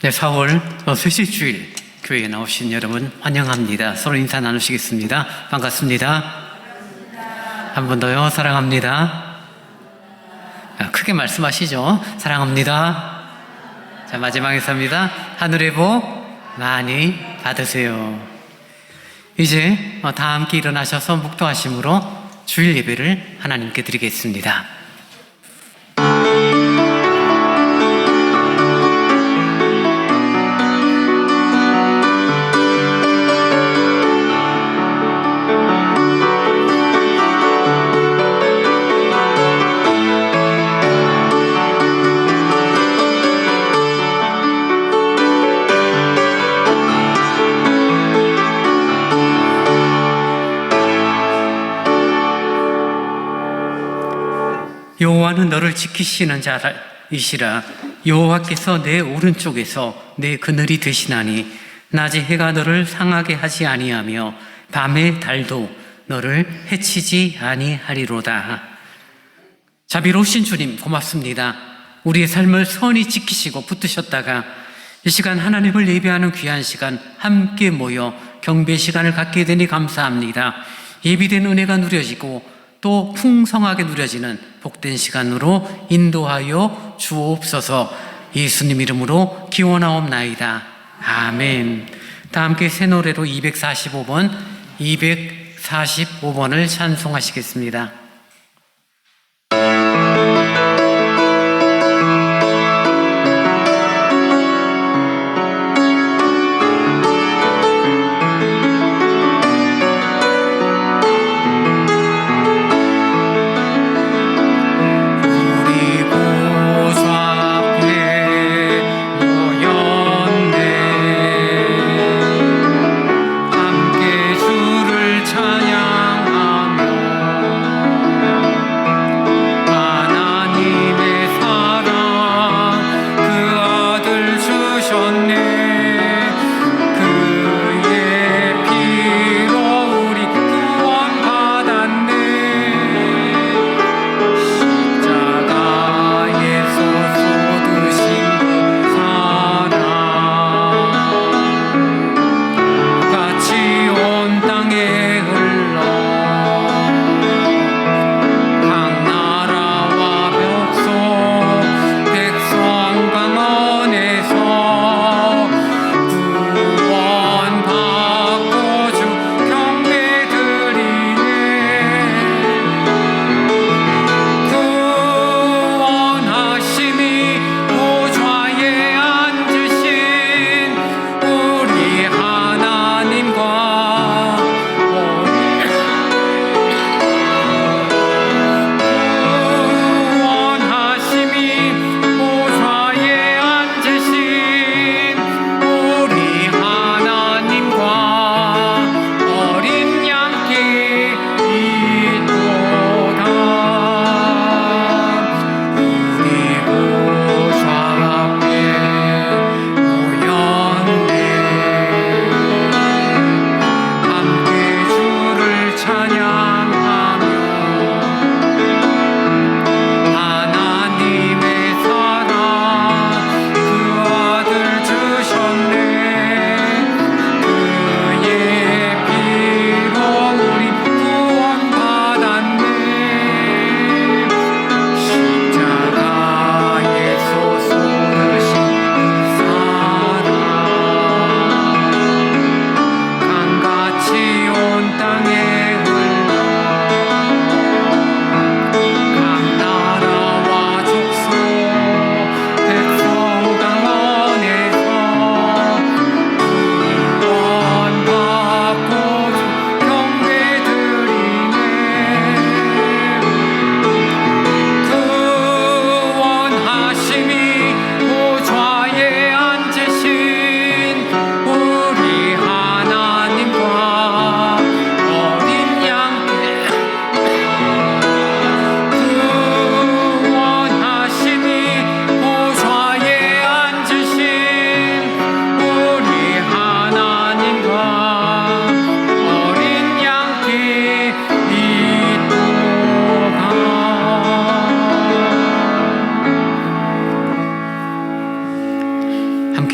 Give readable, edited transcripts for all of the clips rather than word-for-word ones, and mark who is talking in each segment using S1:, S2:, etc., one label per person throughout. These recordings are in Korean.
S1: 네, 4월 셋째 주일 교회에 나오신 여러분 환영합니다. 서로 인사 나누시겠습니다. 반갑습니다. 한 번 더요. 사랑합니다. 크게 말씀하시죠. 사랑합니다. 자, 마지막에 삽니다. 하늘의 복 많이 받으세요. 이제 다 함께 일어나셔서 묵도하심으로 주일 예배를 하나님께 드리겠습니다. 여호와는 너를 지키시는 자이시라. 여호와께서 내 오른쪽에서 내 그늘이 되시나니 낮에 해가 너를 상하게 하지 아니하며 밤에 달도 너를 해치지 아니하리로다. 자비로우신 주님 고맙습니다. 우리의 삶을 선히 지키시고 붙드셨다가 이 시간 하나님을 예배하는 귀한 시간 함께 모여 경배 시간을 갖게 되니 감사합니다. 예비된 은혜가 누려지고 또 풍성하게 누려지는 복된 시간으로 인도하여 주옵소서. 예수님 이름으로 기원하옵나이다. 아멘. 다 함께 새 노래로 245번을 찬송하시겠습니다.
S2: 찬양하며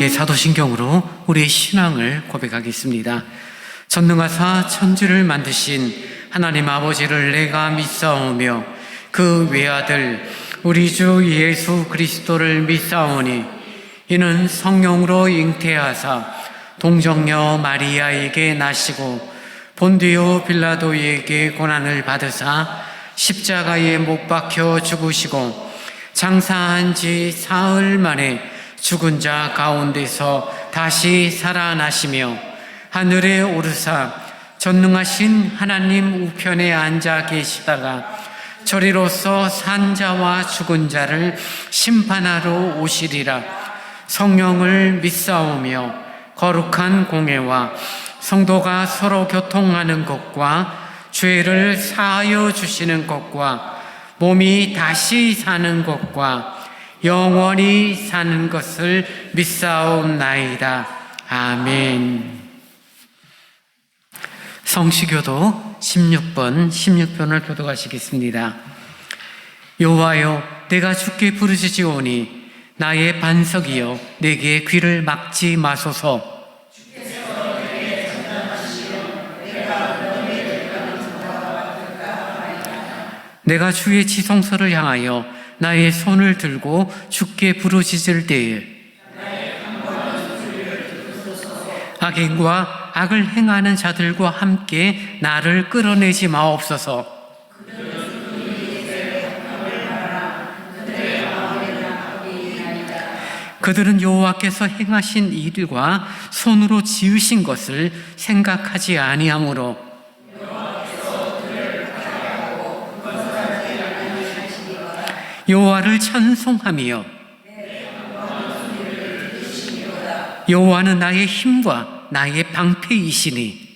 S1: 함께 사도신경으로 우리의 신앙을 고백하겠습니다. 전능하사 천지를 만드신 하나님 아버지를 내가 믿사오며 그 외아들 우리 주 예수 그리스도를 믿사오니 이는 성령으로 잉태하사 동정녀 마리아에게 나시고 본디오 빌라도에게 고난을 받으사 십자가에 못 박혀 죽으시고 장사한 지 사흘 만에 죽은 자 가운데서 다시 살아나시며 하늘에 오르사 전능하신 하나님 우편에 앉아 계시다가 저리로서 산 자와 죽은 자를 심판하러 오시리라. 성령을 믿사오며 거룩한 공회와 성도가 서로 교통하는 것과 죄를 사하여 주시는 것과 몸이 다시 사는 것과 영원히 사는 것을 믿사옵나이다. 아멘. 성시교도 16번을 교독하시겠습니다. 여호와여, 내가 주께 부르짖으오니 나의 반석이여 내게 귀를 막지 마소서. 내가 주의 지성소를 향하여 나의 손을 들고 주께 부르짖을 때에 악인과 악을 행하는 자들과 함께 나를 끌어내지 마옵소서. 그들은 여호와께서 행하신 일과 손으로 지으신 것을 생각하지 아니하므로 여호와를 찬송하며 여호와는 나의 힘과 나의 방패이시니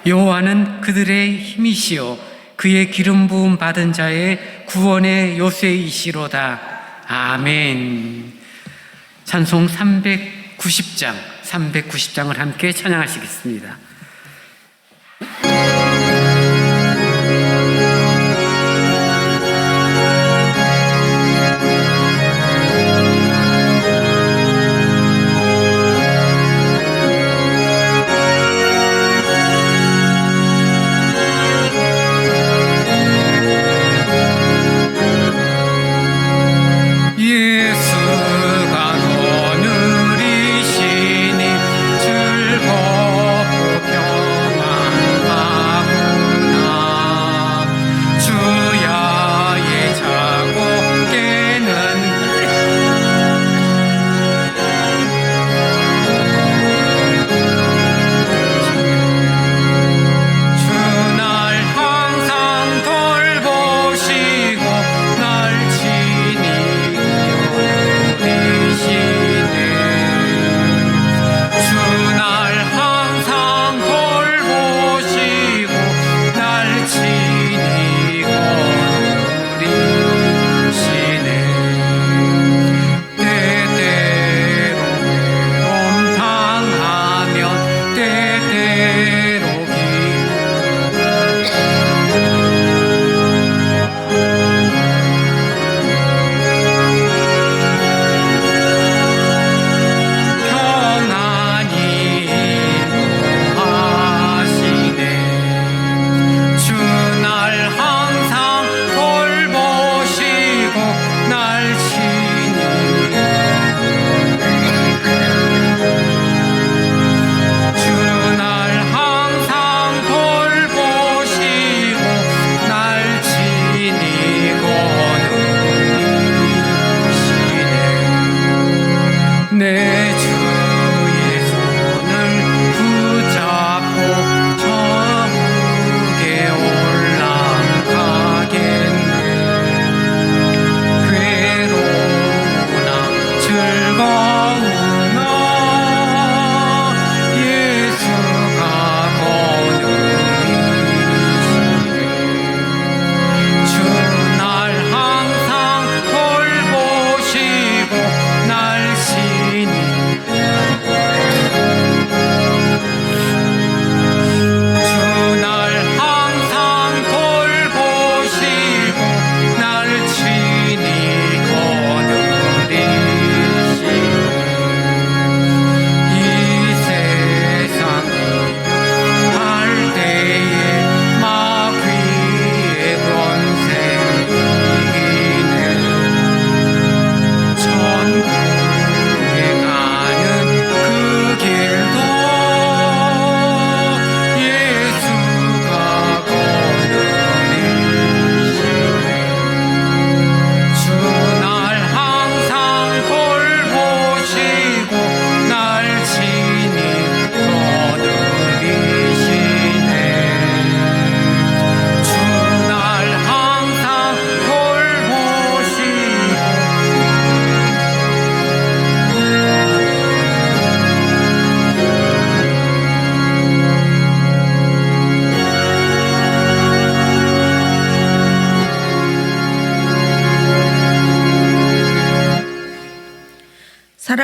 S1: 여호와는 그들의 힘이시요 그의 기름 부음 받은 자의 구원의 요새이시로다. 아멘. 찬송 390장을 함께 찬양하시겠습니다. 예수가 오늘이시니 즐겁고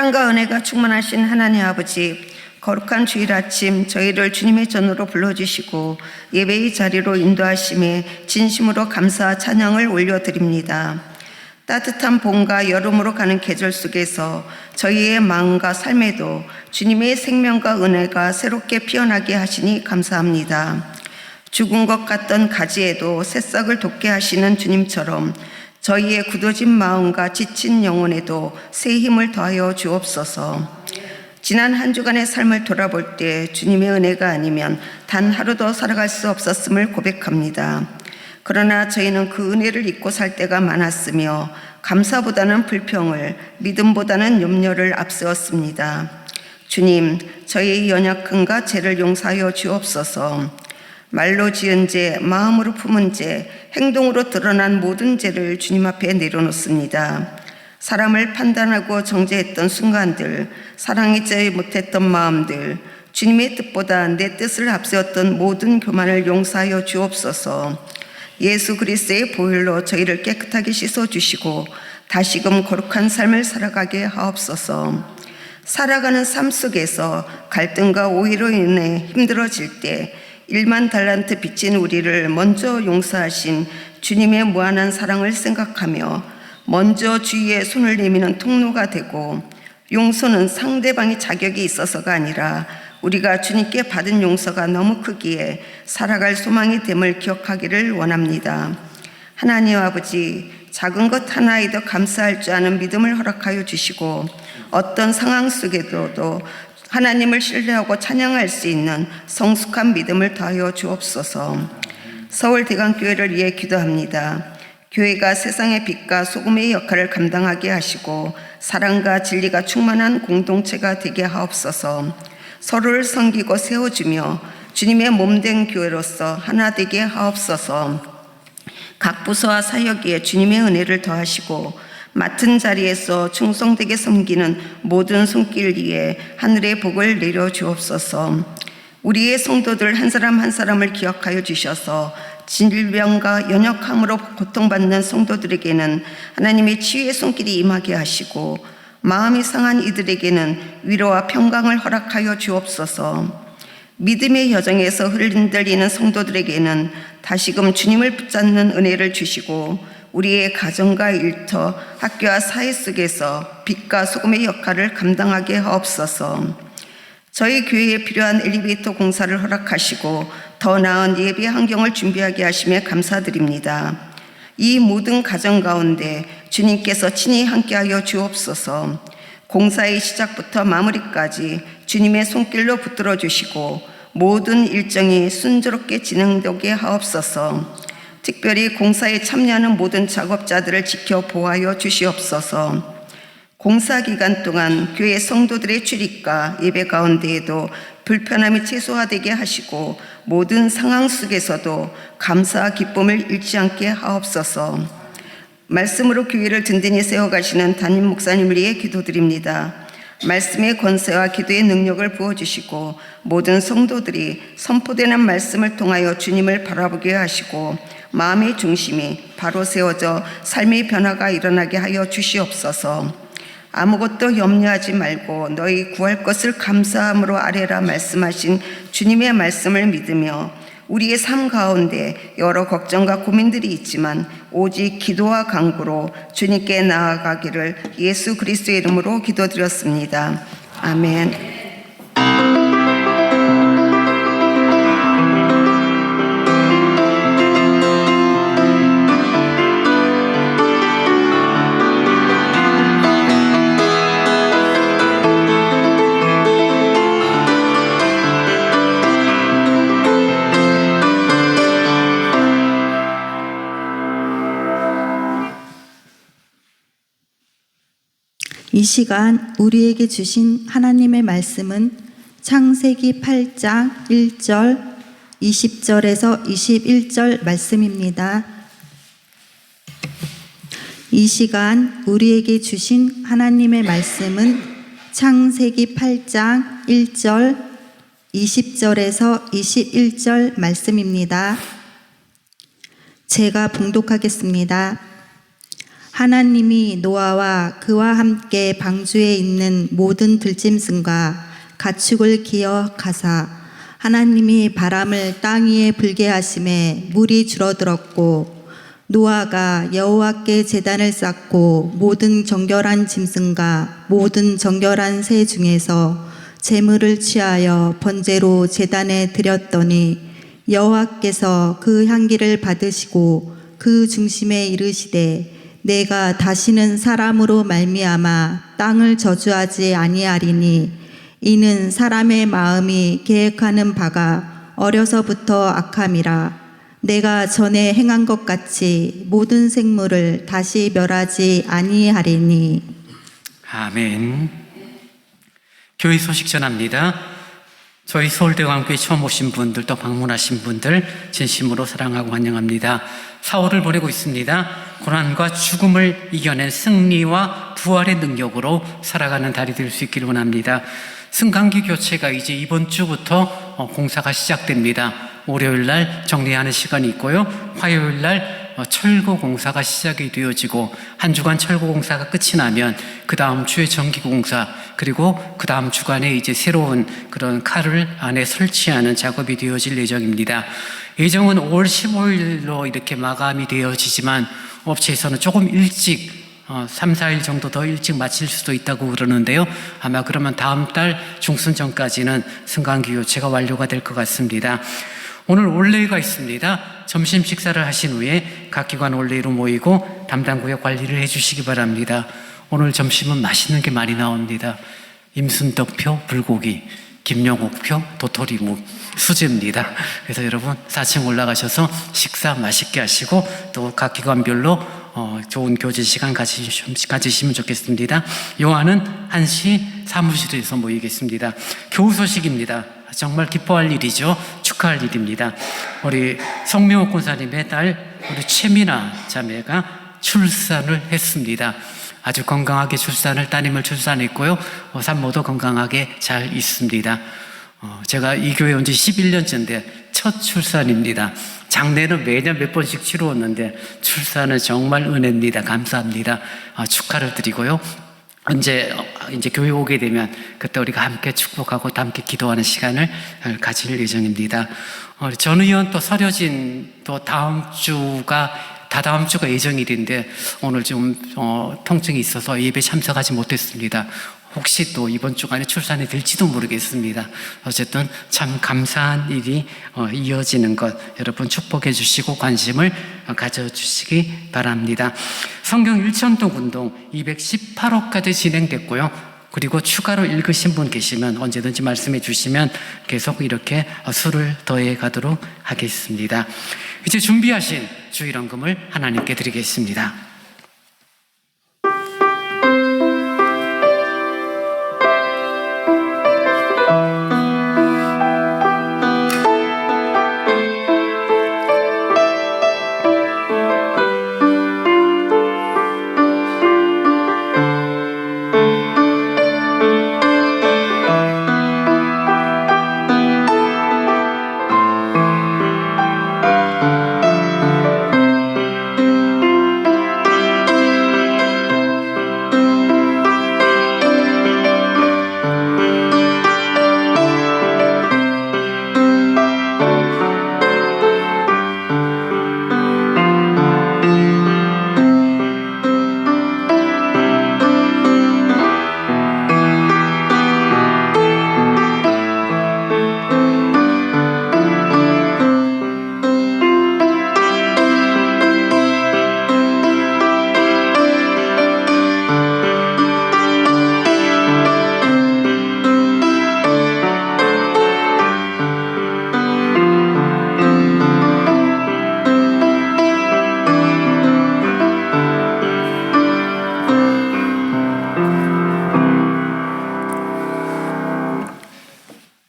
S2: 사랑과 은혜가 충만하신 하나님 아버지, 거룩한 주일 아침 저희를 주님의 전으로 불러주시고 예배의 자리로 인도하심에 진심으로 감사 찬양을 올려드립니다. 따뜻한 봄과 여름으로 가는 계절 속에서 저희의 마음과 삶에도 주님의 생명과 은혜가 새롭게 피어나게 하시니 감사합니다. 죽은 것 같던 가지에도 새싹을 돋게 하시는 주님처럼 저희의 굳어진 마음과 지친 영혼에도 새 힘을 더하여 주옵소서. 지난 한 주간의 삶을 돌아볼 때 주님의 은혜가 아니면 단 하루도 살아갈 수 없었음을 고백합니다. 그러나 저희는 그 은혜를 잊고 살 때가 많았으며 감사보다는 불평을, 믿음보다는 염려를 앞세웠습니다. 주님, 저희의 연약함과 죄를 용서하여 주옵소서. 말로 지은 죄, 마음으로 품은 죄, 행동으로 드러난 모든 죄를 주님 앞에 내려놓습니다. 사람을 판단하고 정죄했던 순간들, 사랑하지 못했던 마음들, 주님의 뜻보다 내 뜻을 앞세웠던 모든 교만을 용서하여 주옵소서. 예수 그리스도의 보혈로 저희를 깨끗하게 씻어주시고 다시금 거룩한 삶을 살아가게 하옵소서. 살아가는 삶 속에서 갈등과 오해로 인해 힘들어질 때 1만 달란트 빚진 우리를 먼저 용서하신 주님의 무한한 사랑을 생각하며 먼저 주위에 손을 내미는 통로가 되고, 용서는 상대방이 자격이 있어서가 아니라 우리가 주님께 받은 용서가 너무 크기에 살아갈 소망이 됨을 기억하기를 원합니다. 하나님 아버지, 작은 것 하나에도 감사할 줄 아는 믿음을 허락하여 주시고 어떤 상황 속에도 하나님을 신뢰하고 찬양할 수 있는 성숙한 믿음을 더하여 주옵소서. 서울대강교회를 위해 기도합니다. 교회가 세상의 빛과 소금의 역할을 감당하게 하시고 사랑과 진리가 충만한 공동체가 되게 하옵소서. 서로를 섬기고 세워주며 주님의 몸된 교회로서 하나 되게 하옵소서. 각 부서와 사역에 주님의 은혜를 더하시고 맡은 자리에서 충성되게 섬기는 모든 손길 위에 하늘의 복을 내려주옵소서. 우리의 성도들 한 사람 한 사람을 기억하여 주셔서 질병과 연약함으로 고통받는 성도들에게는 하나님의 치유의 손길이 임하게 하시고 마음이 상한 이들에게는 위로와 평강을 허락하여 주옵소서. 믿음의 여정에서 흔들리는 성도들에게는 다시금 주님을 붙잡는 은혜를 주시고 우리의 가정과 일터, 학교와 사회 속에서 빛과 소금의 역할을 감당하게 하옵소서. 저희 교회에 필요한 엘리베이터 공사를 허락하시고 더 나은 예배 환경을 준비하게 하심에 감사드립니다. 이 모든 가정 가운데 주님께서 친히 함께하여 주옵소서. 공사의 시작부터 마무리까지 주님의 손길로 붙들어 주시고 모든 일정이 순조롭게 진행되게 하옵소서. 특별히 공사에 참여하는 모든 작업자들을 지켜 보호하여 주시옵소서. 공사 기간 동안 교회 성도들의 출입과 예배 가운데에도 불편함이 최소화되게 하시고 모든 상황 속에서도 감사와 기쁨을 잃지 않게 하옵소서. 말씀으로 교회를 든든히 세워가시는 담임 목사님을 위해 기도드립니다. 말씀의 권세와 기도의 능력을 부어주시고 모든 성도들이 선포되는 말씀을 통하여 주님을 바라보게 하시고 마음의 중심이 바로 세워져 삶의 변화가 일어나게 하여 주시옵소서. 아무것도 염려하지 말고 너희 구할 것을 감사함으로 아뢰라 말씀하신 주님의 말씀을 믿으며 우리의 삶 가운데 여러 걱정과 고민들이 있지만 오직 기도와 간구로 주님께 나아가기를 예수 그리스도의 이름으로 기도드렸습니다. 아멘.
S3: 이 시간 우리에게 주신 하나님의 말씀은 창세기 8장 1절, 20절에서 21절 말씀입니다. 이 시간 우리에게 주신 하나님의 말씀은 창세기 8장 1절, 20절에서 21절 말씀입니다. 제가 봉독하겠습니다. 하나님이 노아와 그와 함께 방주에 있는 모든 들짐승과 가축을 기억하사 하나님이 바람을 땅 위에 불게 하심에 물이 줄어들었고 노아가 여호와께 제단을 쌓고 모든 정결한 짐승과 모든 정결한 새 중에서 제물을 취하여 번제로 제단에 드렸더니 여호와께서 그 향기를 받으시고 그 중심에 이르시되 내가 다시는 사람으로 말미암아 땅을 저주하지 아니하리니 이는 사람의 마음이 계획하는 바가 어려서부터 악함이라. 내가 전에 행한 것 같이 모든 생물을 다시 멸하지 아니하리니.
S1: 아멘. 교회 소식 전합니다. 저희 서울대왕교회 처음 오신 분들, 또 방문하신 분들 진심으로 사랑하고 환영합니다. 4월을 보내고 있습니다. 고난과 죽음을 이겨낸 승리와 부활의 능력으로 살아가는 달이 될 수 있기를 원합니다. 승강기 교체가 이제 이번 주부터 공사가 시작됩니다. 월요일 날 정리하는 시간이 있고요. 화요일 날 철거 공사가 시작이 되어지고 한 주간 철거 공사가 끝이 나면 그 다음 주에 전기 공사, 그리고 그 다음 주간에 이제 새로운 그런 칼을 안에 설치하는 작업이 되어질 예정입니다. 예정은 5월 15일로 이렇게 마감이 되어지지만 업체에서는 조금 일찍 3, 4일 정도 더 일찍 마칠 수도 있다고 그러는데요. 아마 그러면 다음 달 중순 전까지는 승강기 교체가 완료가 될 것 같습니다. 오늘 올레가 있습니다. 점심 식사를 하신 후에 각 기관 올레로 모이고 담당 구역 관리를 해주시기 바랍니다. 오늘 점심은 맛있는 게 많이 나옵니다. 임순덕표 불고기, 김영옥표 도토리묵, 수제입니다. 그래서 여러분 4층 올라가셔서 식사 맛있게 하시고 또 각 기관별로 좋은 교제 시간 가지시면 좋겠습니다. 요한은 1시 사무실에서 모이겠습니다. 교우 소식입니다. 정말 기뻐할 일이죠. 축하할 일입니다. 우리 성명옥 권사님의 딸 우리 최미나 자매가 출산을 했습니다. 아주 건강하게 따님을 출산했고요. 산모도 건강하게 잘 있습니다. 제가 이 교회 온 지 11년째인데 첫 출산입니다. 장례는 매년 몇 번씩 치루었는데 출산은 정말 은혜입니다. 감사합니다. 축하를 드리고요. 언제 이제 교회 오게 되면 그때 우리가 함께 축복하고 또 함께 기도하는 시간을 가질 예정입니다. 전 의원 또 서려진 또 다다음 주가 예정이 된데 오늘 좀 통증이 있어서 예배 참석하지 못했습니다. 혹시 또 이번 주간에 출산이 될지도 모르겠습니다. 어쨌든 참 감사한 일이 이어지는 것 여러분 축복해 주시고 관심을 가져주시기 바랍니다. 성경 1천독 운동 218호까지 진행됐고요. 그리고 추가로 읽으신 분 계시면 언제든지 말씀해 주시면 계속 이렇게 수를 더해 가도록 하겠습니다. 이제 준비하신 주일헌금을 하나님께 드리겠습니다.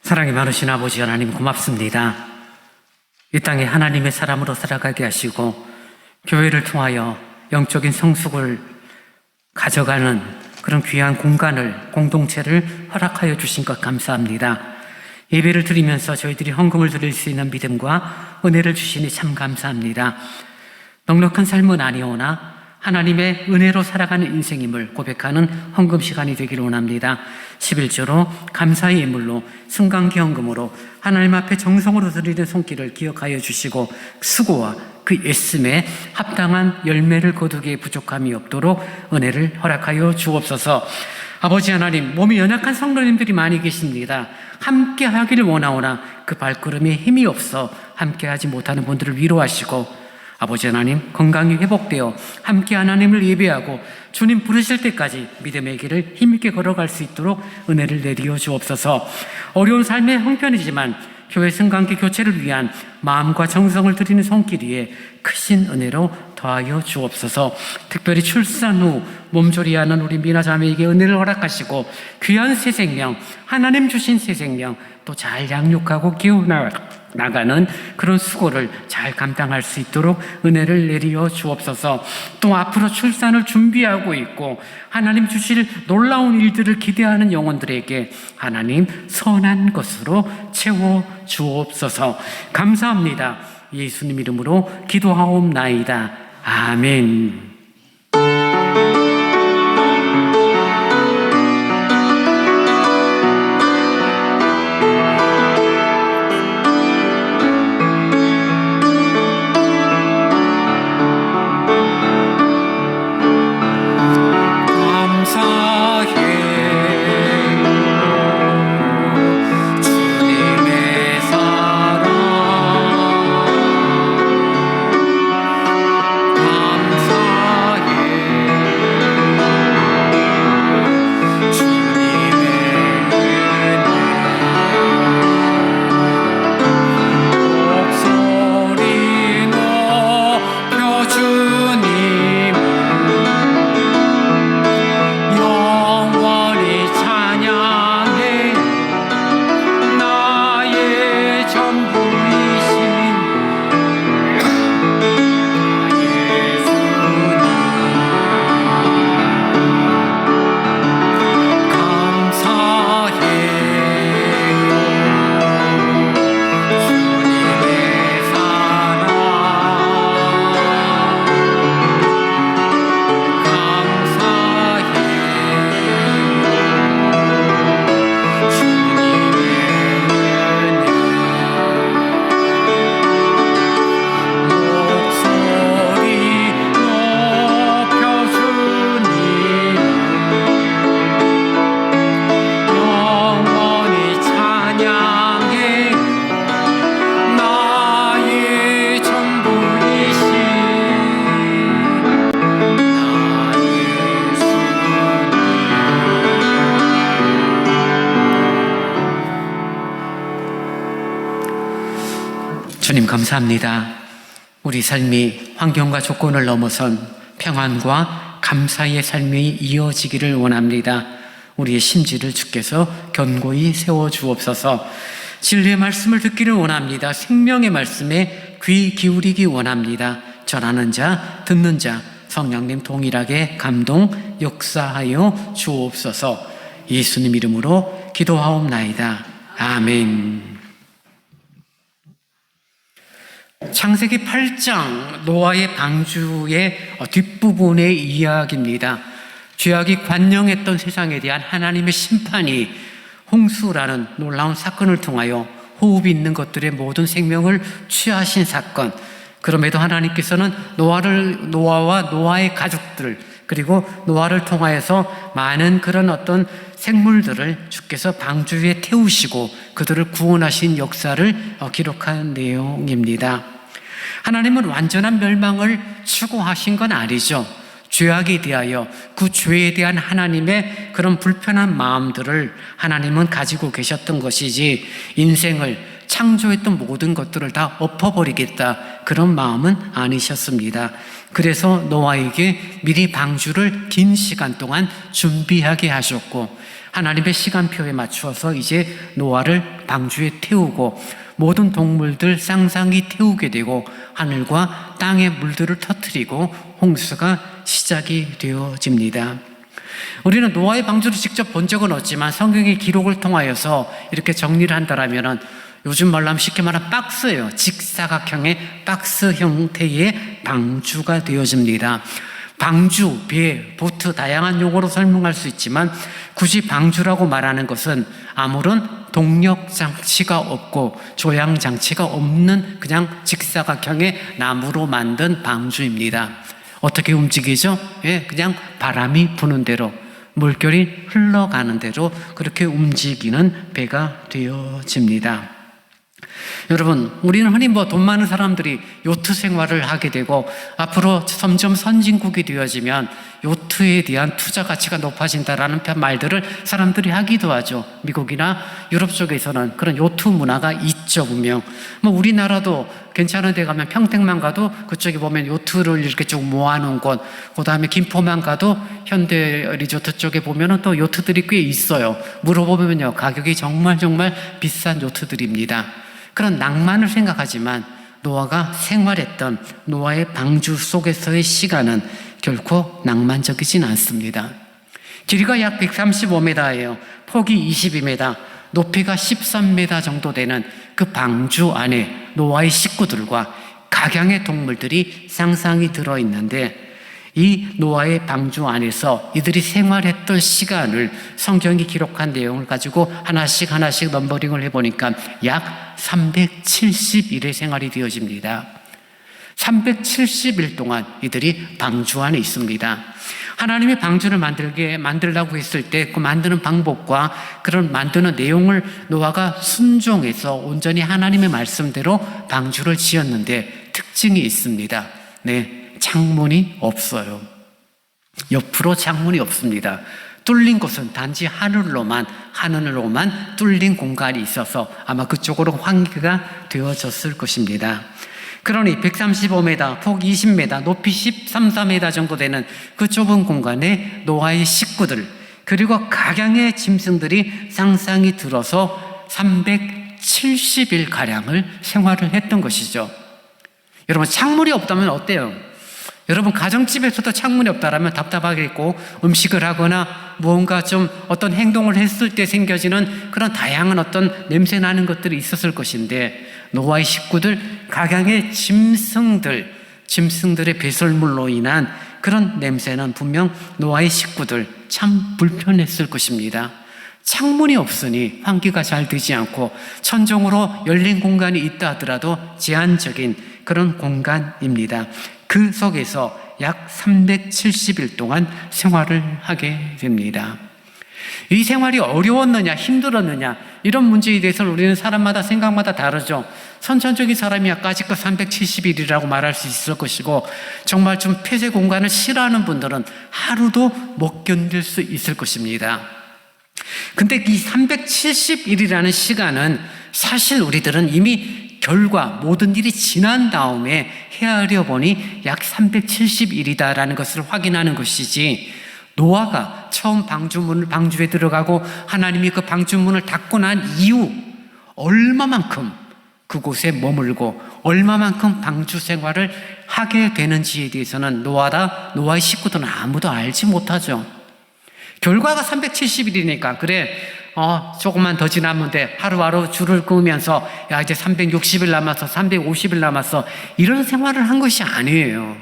S1: 사랑이 많으신 아버지 하나님 고맙습니다. 이 땅에 하나님의 사람으로 살아가게 하시고 교회를 통하여 영적인 성숙을 가져가는 그런 귀한 공간을, 공동체를 허락하여 주신 것 감사합니다. 예배를 드리면서 저희들이 헌금을 드릴 수 있는 믿음과 은혜를 주시니 참 감사합니다. 넉넉한 삶은 아니오나 하나님의 은혜로 살아가는 인생임을 고백하는 헌금 시간이 되기를 원합니다. 11조로 감사의 예물로 승강기헌금으로 하나님 앞에 정성으로 드리는 손길을 기억하여 주시고 수고와 그 애씀에 합당한 열매를 거두기에 부족함이 없도록 은혜를 허락하여 주옵소서. 아버지 하나님, 몸이 연약한 성도님들이 많이 계십니다. 함께 하기를 원하오나 그 발걸음에 힘이 없어 함께 하지 못하는 분들을 위로하시고, 아버지 하나님, 건강이 회복되어 함께 하나님을 예배하고 주님 부르실 때까지 믿음의 길을 힘있게 걸어갈 수 있도록 은혜를 내리어 주옵소서. 어려운 삶의 형편이지만 교회 승강기 교체를 위한 마음과 정성을 드리는 손길 위에 크신 은혜로 더하여 주옵소서. 특별히 출산 후 몸조리하는 우리 미나 자매에게 은혜를 허락하시고 귀한 새 생명, 하나님 주신 새 생명 또 잘 양육하고 키워나가는 그런 수고를 잘 감당할 수 있도록 은혜를 내리어 주옵소서. 또 앞으로 출산을 준비하고 있고 하나님 주실 놀라운 일들을 기대하는 영혼들에게 하나님 선한 것으로 채워 주옵소서. 감사합니다. 예수님 이름으로 기도하옵나이다. 아멘. 주님 감사합니다. 우리 삶이 환경과 조건을 넘어선 평안과 감사의 삶이 이어지기를 원합니다. 우리의 심지를 주께서 견고히 세워주옵소서. 진리의 말씀을 듣기를 원합니다. 생명의 말씀에 귀 기울이기 원합니다. 전하는 자, 듣는 자, 성령님 동일하게 감동, 역사하여 주옵소서. 예수님 이름으로 기도하옵나이다. 아멘. 창세기 8장 노아의 방주의 뒷부분의 이야기입니다. 죄악이 관영했던 세상에 대한 하나님의 심판이 홍수라는 놀라운 사건을 통하여 호흡이 있는 것들의 모든 생명을 취하신 사건. 그럼에도 하나님께서는 노아와 노아의 가족들, 그리고 노아를 통하여서 많은 그런 어떤 생물들을 주께서 방주 위에 태우시고 그들을 구원하신 역사를 기록한 내용입니다. 하나님은 완전한 멸망을 추구하신 건 아니죠. 죄악에 대하여 그 죄에 대한 하나님의 그런 불편한 마음들을 하나님은 가지고 계셨던 것이지, 인생을 창조했던 모든 것들을 다 엎어버리겠다, 그런 마음은 아니셨습니다. 그래서 노아에게 미리 방주를 긴 시간 동안 준비하게 하셨고, 하나님의 시간표에 맞추어서 이제 노아를 방주에 태우고 모든 동물들 쌍쌍이 태우게 되고 하늘과 땅의 물들을 터뜨리고 홍수가 시작이 되어집니다. 우리는 노아의 방주를 직접 본 적은 없지만 성경의 기록을 통하여서 이렇게 정리를 한다라면 요즘 말로 하면 쉽게 말하면 박스예요. 직사각형의 박스 형태의 방주가 되어집니다. 방주, 배, 보트 다양한 용어로 설명할 수 있지만 굳이 방주라고 말하는 것은 아무런 동력 장치가 없고 조향 장치가 없는 그냥 직사각형의 나무로 만든 방주입니다. 어떻게 움직이죠? 그냥 바람이 부는 대로, 물결이 흘러가는 대로 그렇게 움직이는 배가 되어집니다. 여러분, 우리는 흔히 돈 많은 사람들이 요트 생활을 하게 되고 앞으로 점점 선진국이 되어지면 요트에 대한 투자 가치가 높아진다라는 말들을 사람들이 하기도 하죠. 미국이나 유럽 쪽에서는 그런 요트 문화가 있죠, 분명. 우리나라도 괜찮은 데 가면 평택만 가도 그쪽에 보면 요트를 이렇게 쭉 모아놓은 곳, 그 다음에 김포만 가도 현대 리조트 쪽에 보면은 또 요트들이 꽤 있어요. 물어보면요, 가격이 정말 비싼 요트들입니다. 그런 낭만을 생각하지만 노아가 생활했던 노아의 방주 속에서의 시간은 결코 낭만적이진 않습니다. 길이가 약 135m예요. 폭이 22m, 높이가 13m 정도 되는 그 방주 안에 노아의 식구들과 각양의 동물들이 상상이 들어있는데 이 노아의 방주 안에서 이들이 생활했던 시간을 성경이 기록한 내용을 가지고 하나씩 넘버링을 해보니까 약 370일의 생활이 되어집니다. 370일 동안 이들이 방주 안에 있습니다. 하나님이 방주를 만들라고 했을 때 그 만드는 방법과 그런 만드는 내용을 노아가 순종해서 온전히 하나님의 말씀대로 방주를 지었는데 특징이 있습니다. 창문이 없어요. 옆으로 창문이 없습니다. 뚫린 곳은 단지 하늘로만 뚫린 공간이 있어서 아마 그쪽으로 환기가 되어졌을 것입니다. 그러니 135m, 폭 20m, 높이 13m 정도 되는 그 좁은 공간에 노아의 식구들 그리고 각양의 짐승들이 상상이 들어서 370일가량을 생활을 했던 것이죠. 여러분, 창문이 없다면 어때요? 여러분, 가정집에서도 창문이 없다라면 답답하겠고 음식을 하거나 무언가 좀 어떤 행동을 했을 때 생겨지는 그런 다양한 어떤 냄새 나는 것들이 있었을 것인데 노아의 식구들, 각양의 짐승들의 배설물로 인한 그런 냄새는 분명 노아의 식구들 참 불편했을 것입니다. 창문이 없으니 환기가 잘 되지 않고 천정으로 열린 공간이 있다 하더라도 제한적인 그런 공간입니다. 그 속에서 약 370일 동안 생활을 하게 됩니다. 이 생활이 어려웠느냐 힘들었느냐 이런 문제에 대해서는 우리는 사람마다 생각마다 다르죠. 선천적인 사람이 아까지껏 370일이라고 말할 수 있을 것이고 정말 좀 폐쇄 공간을 싫어하는 분들은 하루도 못 견딜 수 있을 것입니다. 근데 이 370일이라는 시간은 사실 우리들은 이미 결과 모든 일이 지난 다음에 헤아려 보니 약 370일이다라는 것을 확인하는 것이지 노아가 처음 방주에 들어가고 하나님이 그 방주문을 닫고 난 이후 얼마만큼 그곳에 머물고 얼마만큼 방주 생활을 하게 되는지에 대해서는 노아의 식구들은 아무도 알지 못하죠. 결과가 370일이니까 그래 조금만 더 지나면 돼. 하루하루 줄을 그으면서 야 이제 360일 남았어 350일 남았어 이런 생활을 한 것이 아니에요.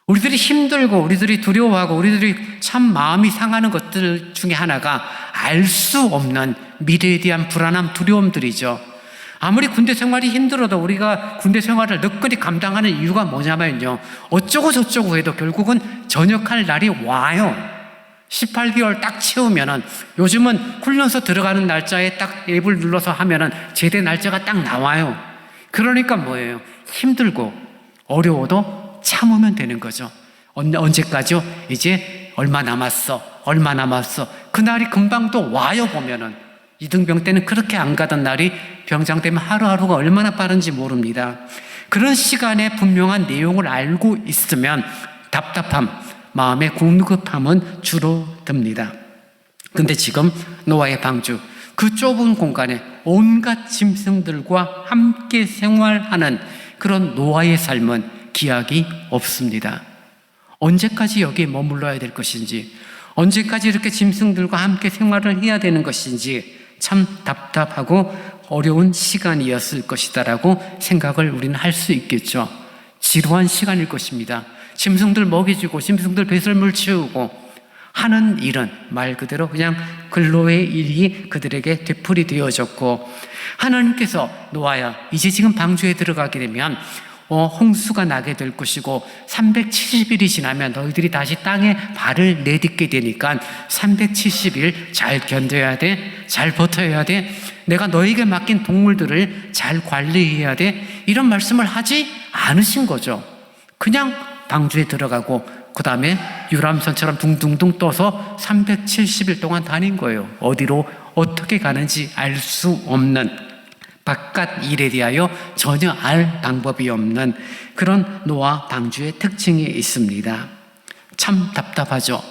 S1: 우리들이 힘들고 우리들이 두려워하고 우리들이 참 마음이 상하는 것들 중에 하나가 알 수 없는 미래에 대한 불안함 두려움들이죠. 아무리 군대 생활이 힘들어도 우리가 군대 생활을 너끈히 감당하는 이유가 뭐냐면요, 어쩌고 저쩌고 해도 결국은 전역할 날이 와요. 18개월 딱 채우면은, 요즘은 훈련소 들어가는 날짜에 딱 앱을 눌러서 하면은 제대 날짜가 딱 나와요. 그러니까 뭐예요? 힘들고 어려워도 참으면 되는 거죠. 언제까지요? 이제 얼마 남았어. 그날이 금방 또 와요. 보면은 이등병 때는 그렇게 안 가던 날이 병장 되면 하루하루가 얼마나 빠른지 모릅니다. 그런 시간에 분명한 내용을 알고 있으면 답답함, 마음의 공급함은 줄어듭니다. 근데 지금 노아의 방주, 그 좁은 공간에 온갖 짐승들과 함께 생활하는 그런 노아의 삶은 기약이 없습니다. 언제까지 여기에 머물러야 될 것인지, 언제까지 이렇게 짐승들과 함께 생활을 해야 되는 것인지 참 답답하고 어려운 시간이었을 것이다라고 생각을 우리는 할 수 있겠죠. 지루한 시간일 것입니다. 짐승들 먹이주고 짐승들 배설물 치우고 하는 일은 말 그대로 그냥 근로의 일이 그들에게 되풀이 되어졌고, 하나님께서 노아야 이제 지금 방주에 들어가게 되면 홍수가 나게 될 것이고 370일이 지나면 너희들이 다시 땅에 발을 내딛게 되니까 370일 잘 견뎌야 돼, 잘 버텨야 돼, 내가 너에게 맡긴 동물들을 잘 관리해야 돼, 이런 말씀을 하지 않으신 거죠. 그냥 방주에 들어가고 그 다음에 유람선처럼 둥둥둥 떠서 370일 동안 다닌 거예요. 어디로 어떻게 가는지 알 수 없는, 바깥 일에 대하여 전혀 알 방법이 없는 그런 노아 방주의 특징이 있습니다. 참 답답하죠.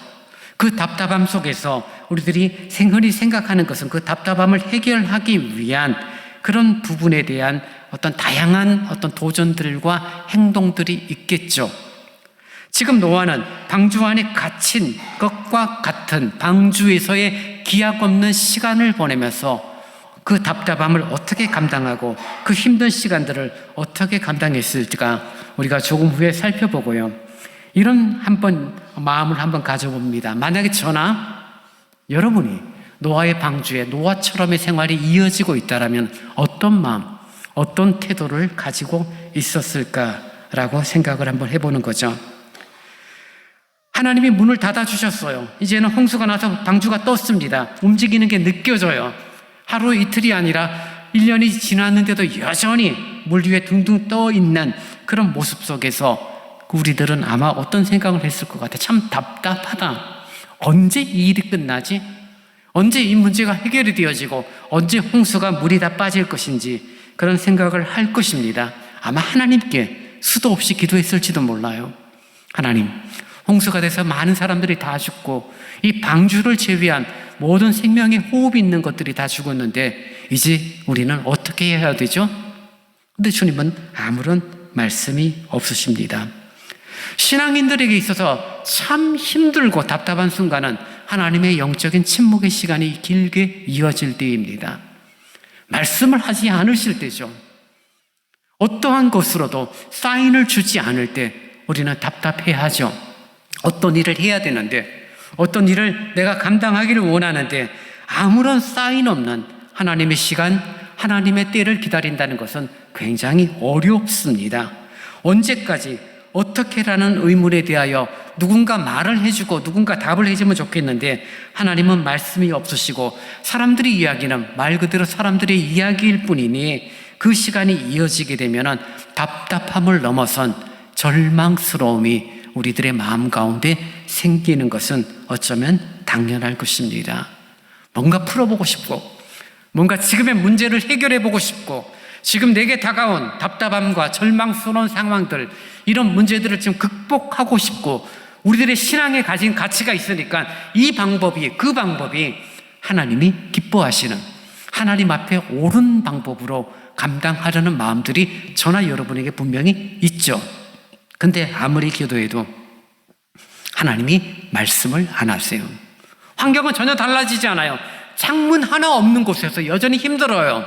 S1: 그 답답함 속에서 우리들이 흔히 생각하는 것은 그 답답함을 해결하기 위한 그런 부분에 대한 어떤 다양한 어떤 도전들과 행동들이 있겠죠. 지금 노아는 방주 안에 갇힌 것과 같은 방주에서의 기약 없는 시간을 보내면서 그 답답함을 어떻게 감당하고 그 힘든 시간들을 어떻게 감당했을지가 우리가 조금 후에 살펴보고요. 이런 마음을 한번 가져봅니다. 만약에 저나 여러분이 노아의 방주에 노아처럼의 생활이 이어지고 있다면 어떤 마음, 어떤 태도를 가지고 있었을까라고 생각을 한번 해보는 거죠. 하나님이 문을 닫아주셨어요. 이제는 홍수가 나서 방주가 떴습니다. 움직이는 게 느껴져요. 하루 이틀이 아니라 1년이 지났는데도 여전히 물 위에 둥둥 떠 있는 그런 모습 속에서 우리들은 아마 어떤 생각을 했을 것 같아. 참 답답하다. 언제 이 일이 끝나지? 언제 이 문제가 해결이 되어지고 언제 홍수가 물이 다 빠질 것인지 그런 생각을 할 것입니다. 아마 하나님께 수도 없이 기도했을지도 몰라요. 하나님, 홍수가 돼서 많은 사람들이 다 죽고 이 방주를 제외한 모든 생명의 호흡이 있는 것들이 다 죽었는데 이제 우리는 어떻게 해야 되죠? 근데 주님은 아무런 말씀이 없으십니다. 신앙인들에게 있어서 참 힘들고 답답한 순간은 하나님의 영적인 침묵의 시간이 길게 이어질 때입니다. 말씀을 하지 않으실 때죠. 어떠한 것으로도 사인을 주지 않을 때 우리는 답답해하죠. 어떤 일을 해야 되는데, 어떤 일을 내가 감당하기를 원하는데 아무런 사인 없는 하나님의 시간, 하나님의 때를 기다린다는 것은 굉장히 어렵습니다. 언제까지 어떻게라는 의문에 대하여 누군가 말을 해주고 누군가 답을 해주면 좋겠는데 하나님은 말씀이 없으시고 사람들의 이야기는 말 그대로 사람들의 이야기일 뿐이니 그 시간이 이어지게 되면 답답함을 넘어선 절망스러움이 우리들의 마음 가운데 생기는 것은 어쩌면 당연할 것입니다. 뭔가 풀어보고 싶고 뭔가 지금의 문제를 해결해보고 싶고 지금 내게 다가온 답답함과 절망스러운 상황들, 이런 문제들을 좀 극복하고 싶고 우리들의 신앙에 가진 가치가 있으니까 그 방법이 하나님이 기뻐하시는, 하나님 앞에 옳은 방법으로 감당하려는 마음들이 저나 여러분에게 분명히 있죠. 근데 아무리 기도해도 하나님이 말씀을 안 하세요. 환경은 전혀 달라지지 않아요. 창문 하나 없는 곳에서 여전히 힘들어요.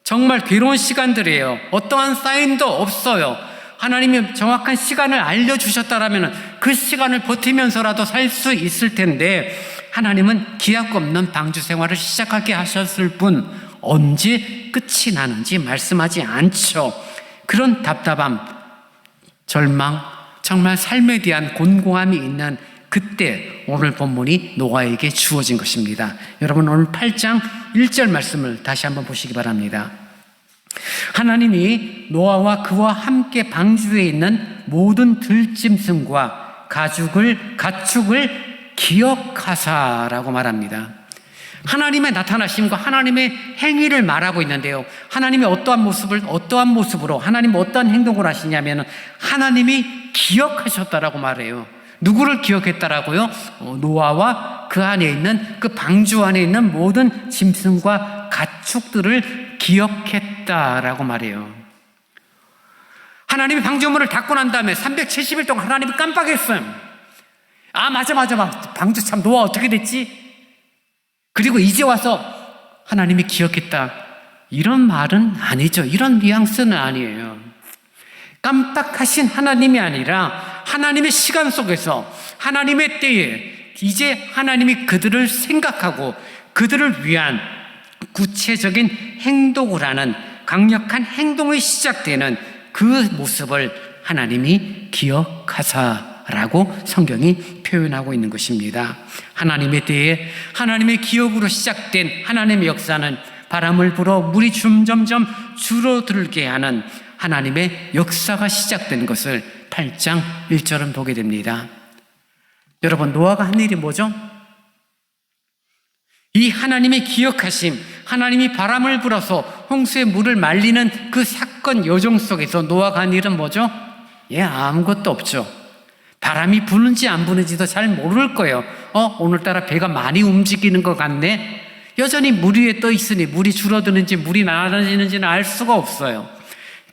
S1: 정말 괴로운 시간들이에요. 어떠한 사인도 없어요. 하나님이 정확한 시간을 알려주셨다라면 그 시간을 버티면서라도 살 수 있을 텐데 하나님은 기약 없는 방주 생활을 시작하게 하셨을 뿐 언제 끝이 나는지 말씀하지 않죠. 그런 답답함, 절망, 정말 삶에 대한 곤고함이 있는 그때 오늘 본문이 노아에게 주어진 것입니다. 여러분 오늘 8장 1절 말씀을 다시 한번 보시기 바랍니다. 하나님이 노아와 그와 함께 방주에 있는 모든 들짐승과 가축을 기억하사라고 말합니다. 하나님의 나타나심과 하나님의 행위를 말하고 있는데요. 하나님이 어떠한 모습으로 하나님 어떠한 행동을 하시냐면 하나님이 기억하셨다라고 말해요. 누구를 기억했다라고요? 노아와 그 안에 있는 그 방주 안에 있는 모든 짐승과 가축들을 기억했다라고 말해요. 하나님이 방주문을 닫고 난 다음에 370일 동안 하나님이 깜빡했어요. 맞아. 방주 참 노아 어떻게 됐지? 그리고 이제 와서 하나님이 기억했다. 이런 말은 아니죠. 이런 뉘앙스는 아니에요. 깜빡하신 하나님이 아니라 하나님의 시간 속에서 하나님의 때에 이제 하나님이 그들을 생각하고 그들을 위한 구체적인 행동을 하는 강력한 행동이 시작되는 그 모습을 하나님이 기억하사라고 성경이 표현하고 있는 것입니다. 하나님의 때에 하나님의 기억으로 시작된 하나님의 역사는 바람을 불어 물이 점점점 줄어들게 하는 하나님의 역사가 시작된 것을 8장 1절은 보게 됩니다. 여러분, 노아가 한 일이 뭐죠? 이 하나님의 기억하심, 하나님이 바람을 불어서 홍수의 물을 말리는 그 사건 요정 속에서 노아가 한 일은 뭐죠? 아무것도 없죠. 바람이 부는지 안 부는지도 잘 모를 거예요. 오늘따라 배가 많이 움직이는 것 같네. 여전히 물 위에 떠 있으니 물이 줄어드는지 물이 많아지는지는 알 수가 없어요.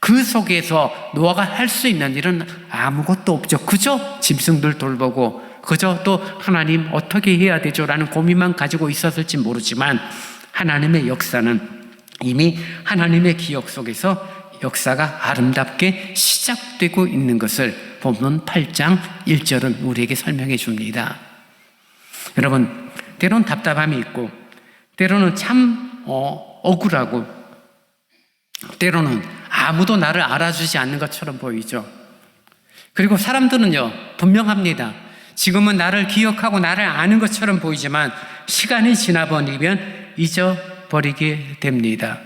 S1: 그 속에서 노아가 할 수 있는 일은 아무것도 없죠. 그저 짐승들 돌보고 그저 또 하나님 어떻게 해야 되죠? 라는 고민만 가지고 있었을지 모르지만 하나님의 역사는 이미 하나님의 기억 속에서 역사가 아름답게 시작되고 있는 것을 본문 8장 1절은 우리에게 설명해 줍니다. 여러분, 때로는 답답함이 있고 때로는 참 억울하고 때로는 아무도 나를 알아주지 않는 것처럼 보이죠. 그리고 사람들은요, 분명합니다. 지금은 나를 기억하고 나를 아는 것처럼 보이지만 시간이 지나버리면 잊어버리게 됩니다.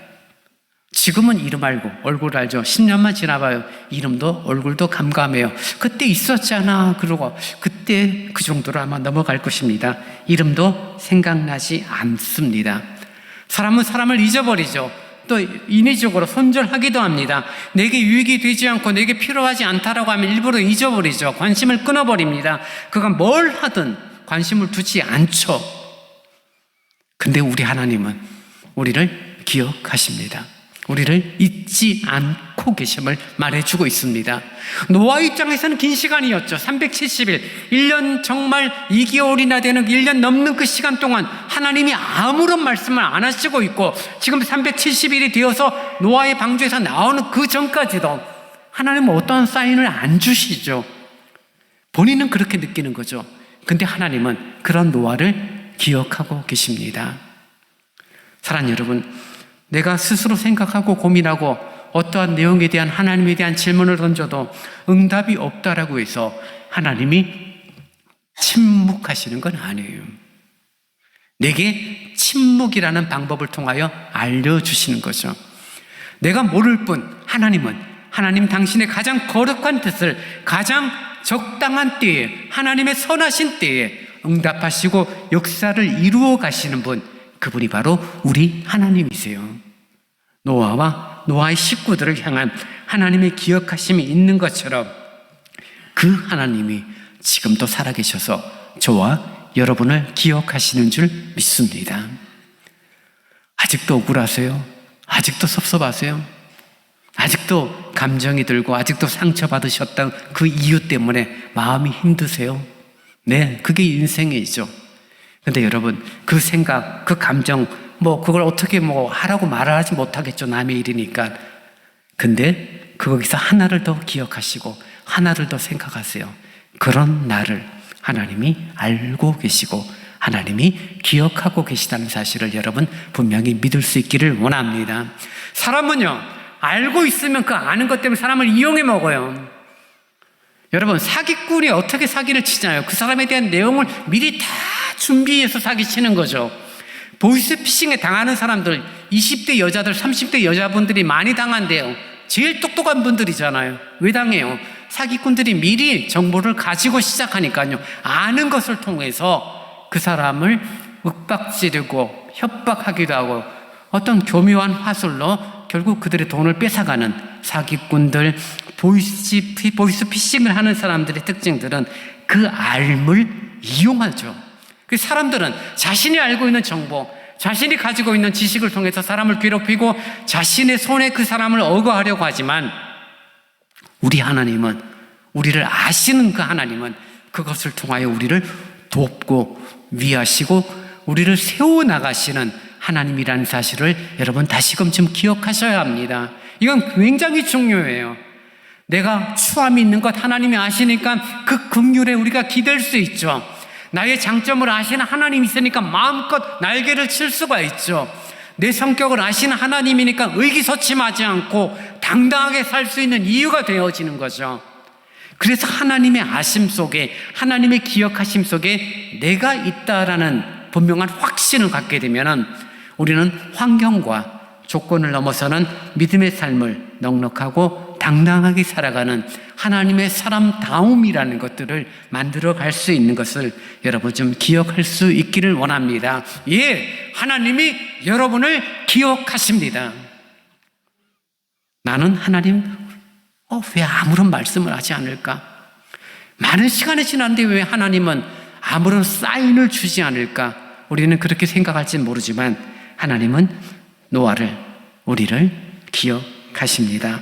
S1: 지금은 이름 알고 얼굴 알죠. 10년만 지나봐요. 이름도 얼굴도 감감해요. 그때 있었잖아 그러고 그때 그 정도로 아마 넘어갈 것입니다. 이름도 생각나지 않습니다. 사람은 사람을 잊어버리죠. 또 인위적으로 손절하기도 합니다. 내게 유익이 되지 않고 내게 필요하지 않다라고 하면 일부러 잊어버리죠. 관심을 끊어버립니다. 그가 뭘 하든 관심을 두지 않죠. 근데 우리 하나님은 우리를 기억하십니다. 우리를 잊지 않고 계심을 말해주고 있습니다. 노아 입장에서는 긴 시간이었죠. 370일, 1년 정말 2개월이나 되는 1년 넘는 그 시간 동안 하나님이 아무런 말씀을 안 하시고 있고 지금 370일이 되어서 노아의 방주에서 나오는 그 전까지도 하나님은 어떠한 사인을 안 주시죠. 본인은 그렇게 느끼는 거죠. 근데 하나님은 그런 노아를 기억하고 계십니다. 사랑하는 여러분, 내가 스스로 생각하고 고민하고 어떠한 내용에 대한 하나님에 대한 질문을 던져도 응답이 없다라고 해서 하나님이 침묵하시는 건 아니에요. 내게 침묵이라는 방법을 통하여 알려주시는 거죠. 내가 모를 뿐 하나님은 하나님 당신의 가장 거룩한 뜻을 가장 적당한 때에 하나님의 선하신 때에 응답하시고 역사를 이루어 가시는 분, 그분이 바로 우리 하나님이세요. 노아와 노아의 식구들을 향한 하나님의 기억하심이 있는 것처럼 그 하나님이 지금도 살아계셔서 저와 여러분을 기억하시는 줄 믿습니다. 아직도 억울하세요? 아직도 섭섭하세요? 아직도 감정이 들고 아직도 상처받으셨던 그 이유 때문에 마음이 힘드세요? 네, 그게 인생이죠. 근데 여러분, 그 생각, 그 감정, 그걸 어떻게 하라고 말을 하지 못하겠죠. 남의 일이니까. 근데 거기서 하나를 더 기억하시고 하나를 더 생각하세요. 그런 나를 하나님이 알고 계시고 하나님이 기억하고 계시다는 사실을 여러분 분명히 믿을 수 있기를 원합니다. 사람은요, 알고 있으면 그 아는 것 때문에 사람을 이용해 먹어요. 여러분, 사기꾼이 어떻게 사기를 치잖아요. 그 사람에 대한 내용을 미리 다 준비해서 사기치는 거죠. 보이스피싱에 당하는 사람들 20대 여자들 30대 여자분들이 많이 당한대요. 제일 똑똑한 분들이잖아요. 왜 당해요? 사기꾼들이 미리 정보를 가지고 시작하니까요. 아는 것을 통해서 그 사람을 윽박지르고 협박하기도 하고 어떤 교묘한 화술로 결국 그들의 돈을 뺏어가는 사기꾼들, 보이스피싱을 하는 사람들의 특징들은 그 알을 이용하죠. 그 사람들은 자신이 알고 있는 정보, 자신이 가지고 있는 지식을 통해서 사람을 괴롭히고 자신의 손에 그 사람을 억어하려고 하지만 우리 하나님은, 우리를 아시는 그 하나님은 그것을 통하여 우리를 돕고 위하시고 우리를 세워나가시는 하나님이라는 사실을 여러분 다시금 좀 기억하셔야 합니다. 이건 굉장히 중요해요. 내가 추함이 있는 것 하나님이 아시니까 그 긍휼에 우리가 기댈 수 있죠. 나의 장점을 아시는 하나님이 있으니까 마음껏 날개를 칠 수가 있죠. 내 성격을 아시는 하나님이니까 의기소침하지 않고 당당하게 살 수 있는 이유가 되어지는 거죠. 그래서 하나님의 아심 속에, 하나님의 기억하심 속에 내가 있다라는 분명한 확신을 갖게 되면 우리는 환경과 조건을 넘어서는 믿음의 삶을 넉넉하고 당당하게 살아가는 하나님의 사람다움이라는 것들을 만들어 갈 수 있는 것을 여러분 좀 기억할 수 있기를 원합니다. 예, 하나님이 여러분을 기억하십니다. 나는 하나님 왜 아무런 말씀을 하지 않을까? 많은 시간이 지났는데 왜 하나님은 아무런 사인을 주지 않을까? 우리는 그렇게 생각할지는 모르지만 하나님은 노아를, 우리를 기억하십니다.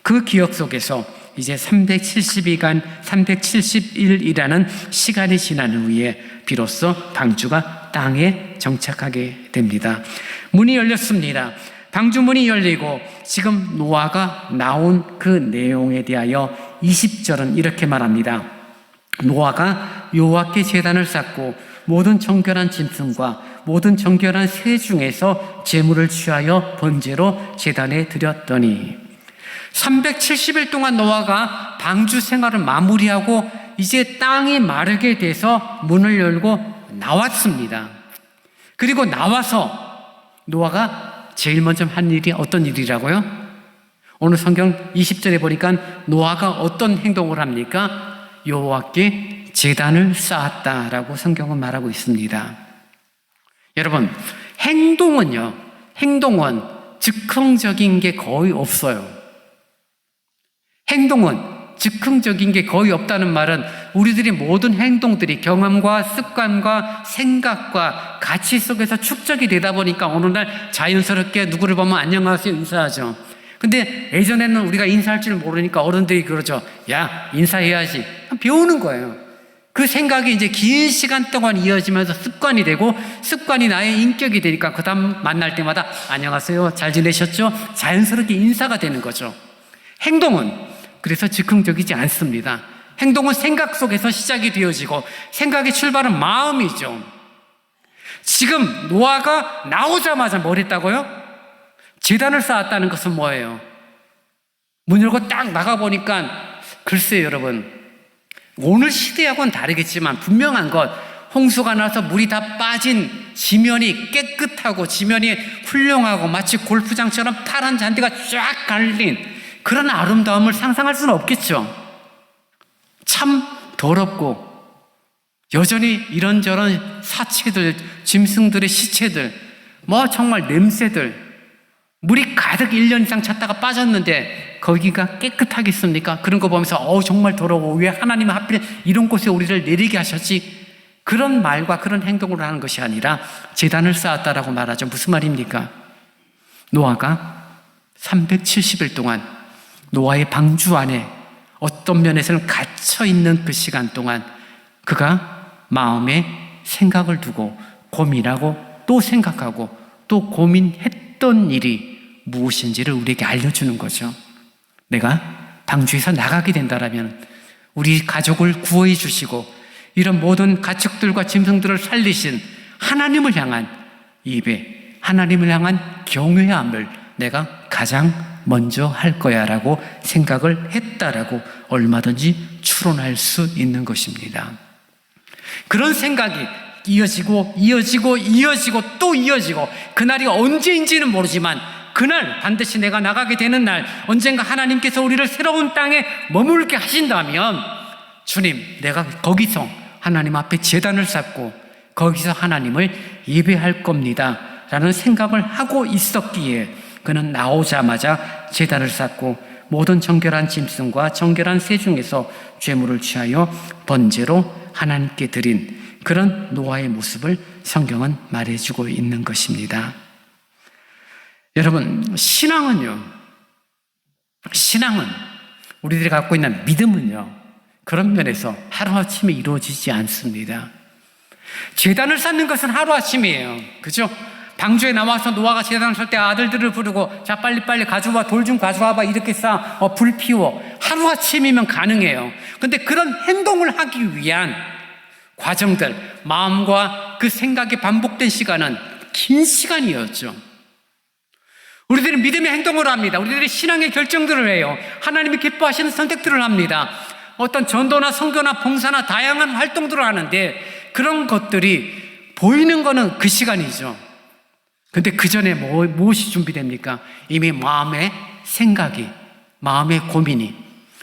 S1: 그 기억 속에서 이제 370일간 370일이라는 시간이 지난 후에 비로소 방주가 땅에 정착하게 됩니다. 문이 열렸습니다. 방주 문이 열리고 지금 노아가 나온 그 내용에 대하여 20절은 이렇게 말합니다. 노아가 여호와께 제단을 쌓고 모든 정결한 짐승과 모든 정결한 새 중에서 제물을 취하여 번제로 제단에 드렸더니 370일 동안 노아가 방주 생활을 마무리하고 이제 땅이 마르게 돼서 문을 열고 나왔습니다. 그리고 나와서 노아가 제일 먼저 한 일이 어떤 일이라고요? 오늘 성경 20절에 보니까 노아가 어떤 행동을 합니까? 여호와께 제단을 쌓았다라고 성경은 말하고 있습니다. 여러분, 행동은 즉흥적인 게 거의 없어요. 행동은 즉흥적인 게 거의 없다는 말은 우리들의 모든 행동들이 경험과 습관과 생각과 가치 속에서 축적이 되다 보니까 어느 날 자연스럽게 누구를 보면 안녕하세요 인사하죠. 근데 예전에는 우리가 인사할 줄 모르니까 어른들이 그러죠. 야, 인사해야지. 배우는 거예요. 그 생각이 이제 긴 시간 동안 이어지면서 습관이 되고 습관이 나의 인격이 되니까 그 다음 만날 때마다 안녕하세요, 잘 지내셨죠? 자연스럽게 인사가 되는 거죠. 행동은 그래서 즉흥적이지 않습니다. 행동은 생각 속에서 시작이 되어지고 생각의 출발은 마음이죠. 지금 노아가 나오자마자 뭘 했다고요? 제단을 쌓았다는 것은 뭐예요? 문 열고 딱 나가보니까 글쎄요 여러분, 오늘 시대하고는 다르겠지만 분명한 것, 홍수가 나서 물이 다 빠진 지면이 깨끗하고 지면이 훌륭하고 마치 골프장처럼 파란 잔디가 쫙 갈린 그런 아름다움을 상상할 수는 없겠죠. 참 더럽고 여전히 이런저런 사체들, 짐승들의 시체들, 정말 냄새들, 물이 가득 1년 이상 찼다가 빠졌는데 거기가 깨끗하겠습니까? 그런 거 보면서 정말 더러워, 왜 하나님은 하필 이런 곳에 우리를 내리게 하셨지? 그런 말과 그런 행동을 하는 것이 아니라 제단을 쌓았다라고 말하죠. 무슨 말입니까? 노아가 370일 동안 노아의 방주 안에 어떤 면에서는 갇혀있는 그 시간 동안 그가 마음에 생각을 두고 고민하고 또 생각하고 또 고민했던 일이 무엇인지를 우리에게 알려주는 거죠. 내가 방주에서 나가게 된다라면 우리 가족을 구원해 주시고 이런 모든 가축들과 짐승들을 살리신 하나님을 향한 입에 하나님을 향한 경외함을 내가 가장 먼저 할 거야 라고 생각을 했다라고 얼마든지 추론할 수 있는 것입니다. 그런 생각이 이어지고 또 이어지고 그날이 언제인지는 모르지만 그날 반드시 내가 나가게 되는 날, 언젠가 하나님께서 우리를 새로운 땅에 머물게 하신다면 주님, 내가 거기서 하나님 앞에 제단을 쌓고 거기서 하나님을 예배할 겁니다 라는 생각을 하고 있었기에 그는 나오자마자 제단을 쌓고 모든 정결한 짐승과 정결한 새 중에서 제물을 취하여 번제로 하나님께 드린 그런 노아의 모습을 성경은 말해주고 있는 것입니다. 여러분, 신앙은 우리들이 갖고 있는 믿음은요, 그런 면에서 하루아침에 이루어지지 않습니다. 제단을 쌓는 것은 하루아침이에요. 그죠? 방주에 나와서 노아가 제단을 설 때 아들들을 부르고 자 빨리빨리 가져와, 돌 좀 가져와봐, 이렇게 불 피워. 하루아침이면 가능해요. 근데 그런 행동을 하기 위한 과정들, 마음과 그 생각이 반복된 시간은 긴 시간이었죠. 우리들은 믿음의 행동을 합니다. 우리들이 신앙의 결정들을 해요. 하나님이 기뻐하시는 선택들을 합니다. 어떤 전도나 선교나 봉사나 다양한 활동들을 하는데 그런 것들이 보이는 거는 그 시간이죠. 근데 그 전에 무엇이 준비됩니까? 이미 마음의 생각이, 마음의 고민이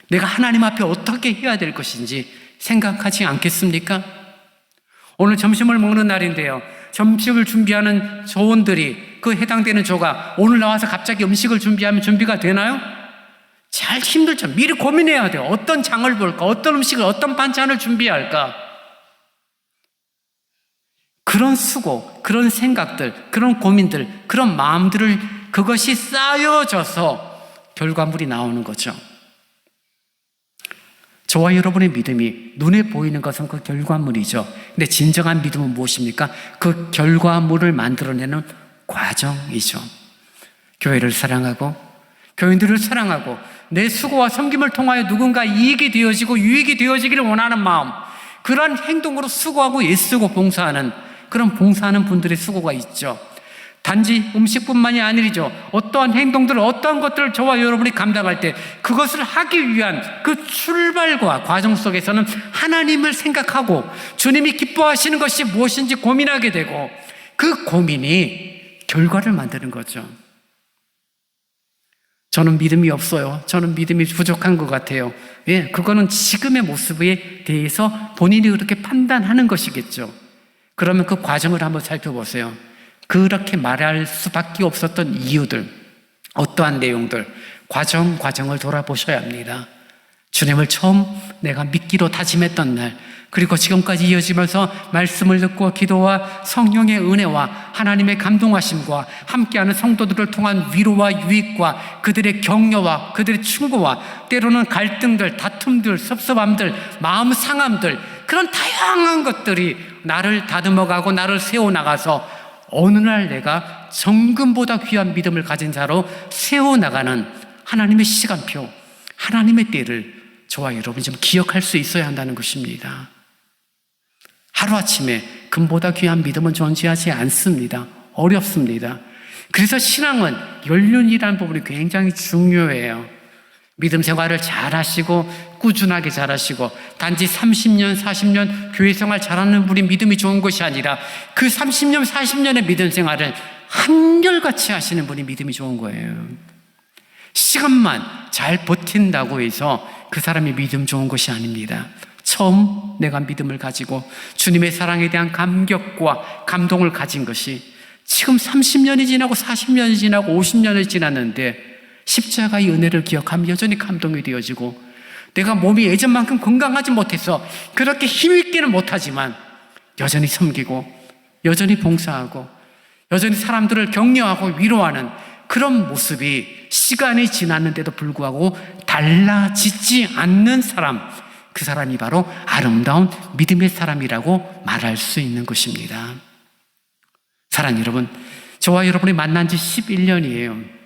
S1: 내가 하나님 앞에 어떻게 해야 될 것인지 생각하지 않겠습니까? 오늘 점심을 먹는 날인데요. 점심을 준비하는 조원들이 그 해당되는 조가 오늘 나와서 갑자기 음식을 준비하면 준비가 되나요? 잘 힘들죠. 미리 고민해야 돼요. 어떤 장을 볼까? 어떤 음식을, 어떤 반찬을 준비할까? 그런 수고, 그런 생각들, 그런 고민들, 그런 마음들을 그것이 쌓여져서 결과물이 나오는 거죠. 저와 여러분의 믿음이 눈에 보이는 것은 그 결과물이죠. 근데 진정한 믿음은 무엇입니까? 그 결과물을 만들어내는 과정이죠. 교회를 사랑하고 교인들을 사랑하고 내 수고와 섬김을 통하여 누군가 이익이 되어지고 유익이 되어지기를 원하는 마음, 그러한 행동으로 수고하고 애쓰고 봉사하는 그런 봉사하는 분들의 수고가 있죠. 단지 음식뿐만이 아니죠. 어떠한 행동들, 어떠한 것들을 저와 여러분이 감당할 때 그것을 하기 위한 그 출발과 과정 속에서는 하나님을 생각하고 주님이 기뻐하시는 것이 무엇인지 고민하게 되고 그 고민이 결과를 만드는 거죠. 저는 믿음이 없어요. 저는 믿음이 부족한 것 같아요. 예, 그거는 지금의 모습에 대해서 본인이 그렇게 판단하는 것이겠죠. 그러면 그 과정을 한번 살펴보세요. 그렇게 말할 수밖에 없었던 이유들, 어떠한 내용들, 과정을 돌아보셔야 합니다. 주님을 처음 내가 믿기로 다짐했던 날, 그리고 지금까지 이어지면서 말씀을 듣고 기도와 성령의 은혜와 하나님의 감동하심과 함께하는 성도들을 통한 위로와 유익과 그들의 격려와 그들의 충고와 때로는 갈등들, 다툼들, 섭섭함들, 마음 상함들, 그런 다양한 것들이 나를 다듬어가고 나를 세워나가서 어느 날 내가 정금보다 귀한 믿음을 가진 자로 세워나가는 하나님의 시간표, 하나님의 때를 저와 여러분이 좀 기억할 수 있어야 한다는 것입니다. 하루아침에 금보다 귀한 믿음은 존재하지 않습니다. 어렵습니다. 그래서 신앙은 연륜이라는 부분이 굉장히 중요해요. 믿음 생활을 잘 하시고 꾸준하게 잘 하시고 단지 30년, 40년 교회 생활 잘하는 분이 믿음이 좋은 것이 아니라 그 30년, 40년의 믿음 생활을 한결같이 하시는 분이 믿음이 좋은 거예요. 시간만 잘 버틴다고 해서 그 사람이 믿음 좋은 것이 아닙니다. 처음 내가 믿음을 가지고 주님의 사랑에 대한 감격과 감동을 가진 것이 지금 30년이 지나고 40년이 지나고 50년이 지났는데 십자가의 은혜를 기억하면 여전히 감동이 되어지고 내가 몸이 예전만큼 건강하지 못해서 그렇게 힘있게는 못하지만 여전히 섬기고 여전히 봉사하고 여전히 사람들을 격려하고 위로하는 그런 모습이 시간이 지났는데도 불구하고 달라지지 않는 사람, 그 사람이 바로 아름다운 믿음의 사람이라고 말할 수 있는 것입니다. 사랑하는 여러분, 저와 여러분이 만난 지 11년이에요.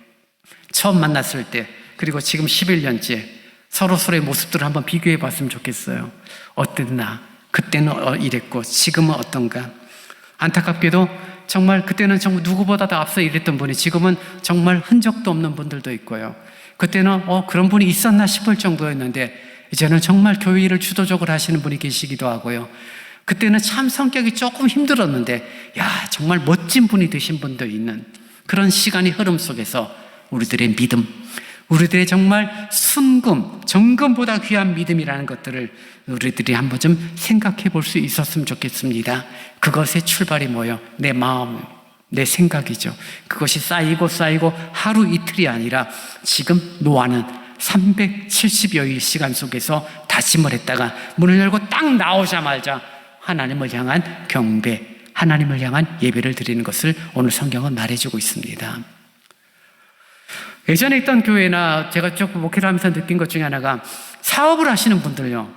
S1: 처음 만났을 때 그리고 지금 11년째 서로의 모습들을 한번 비교해 봤으면 좋겠어요. 어땠나? 그때는 이랬고 지금은 어떤가? 안타깝게도 정말 그때는 정말 누구보다도 앞서 일했던 분이 지금은 정말 흔적도 없는 분들도 있고요. 그때는 그런 분이 있었나 싶을 정도였는데 이제는 정말 교회 일을 주도적으로 하시는 분이 계시기도 하고요. 그때는 참 성격이 조금 힘들었는데 정말 멋진 분이 되신 분도 있는 그런 시간의 흐름 속에서 우리들의 믿음, 우리들의 정말 순금, 정금보다 귀한 믿음이라는 것들을 우리들이 한번 좀 생각해 볼 수 있었으면 좋겠습니다. 그것의 출발이 뭐예요? 내 마음, 내 생각이죠. 그것이 쌓이고 하루 이틀이 아니라 지금 노아는 370여일 시간 속에서 다짐을 했다가 문을 열고 딱 나오자마자 하나님을 향한 경배, 하나님을 향한 예배를 드리는 것을 오늘 성경은 말해주고 있습니다. 예전에 있던 교회나 제가 조금 목회를 하면서 느낀 것 중에 하나가 사업을 하시는 분들요,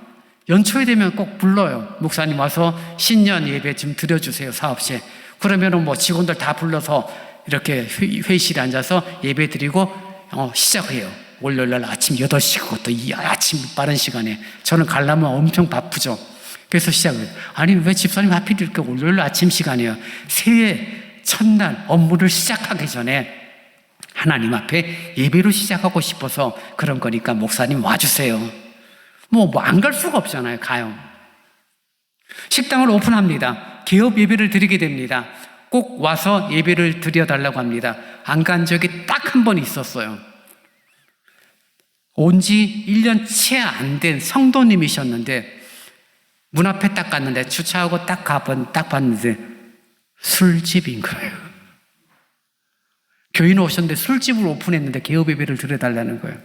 S1: 연초에 되면 꼭 불러요. 목사님 와서 신년 예배 좀 드려주세요, 사업시에. 그러면은 직원들 다 불러서 이렇게 회의실에 앉아서 예배 드리고 시작해요. 월요일날 아침 8시 그것도 이 아침 빠른 시간에 저는 가려면 엄청 바쁘죠. 그래서 시작을 아니 왜 집사님 하필 이렇게 월요일 아침 시간이에요. 새해 첫날 업무를 시작하기 전에 하나님 앞에 예배로 시작하고 싶어서 그런 거니까 목사님 와주세요. 뭐 안 갈 수가 없잖아요. 가요. 식당을 오픈합니다. 개업 예배를 드리게 됩니다. 꼭 와서 예배를 드려달라고 합니다. 안 간 적이 딱 한 번 있었어요. 온 지 1년 채 안 된 성도님이셨는데 문 앞에 딱 갔는데 주차하고 딱 봤는데 술집인 거예요. 교인 오셨는데 술집을 오픈했는데 개업 예배를 드려달라는 거예요.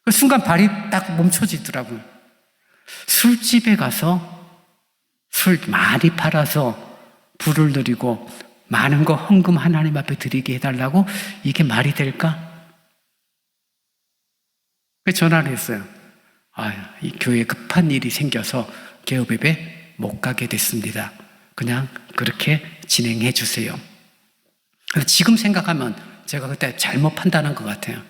S1: 그 순간 발이 딱 멈춰지더라고요. 술집에 가서 술 많이 팔아서 불을 드리고 많은 거 헌금 하나님 앞에 드리게 해달라고 이게 말이 될까? 그래서 전화를 했어요. 이 교회에 급한 일이 생겨서 개업 예배 못 가게 됐습니다. 그냥 그렇게 진행해 주세요. 지금 생각하면 제가 그때 잘못 판단한 것 같아요.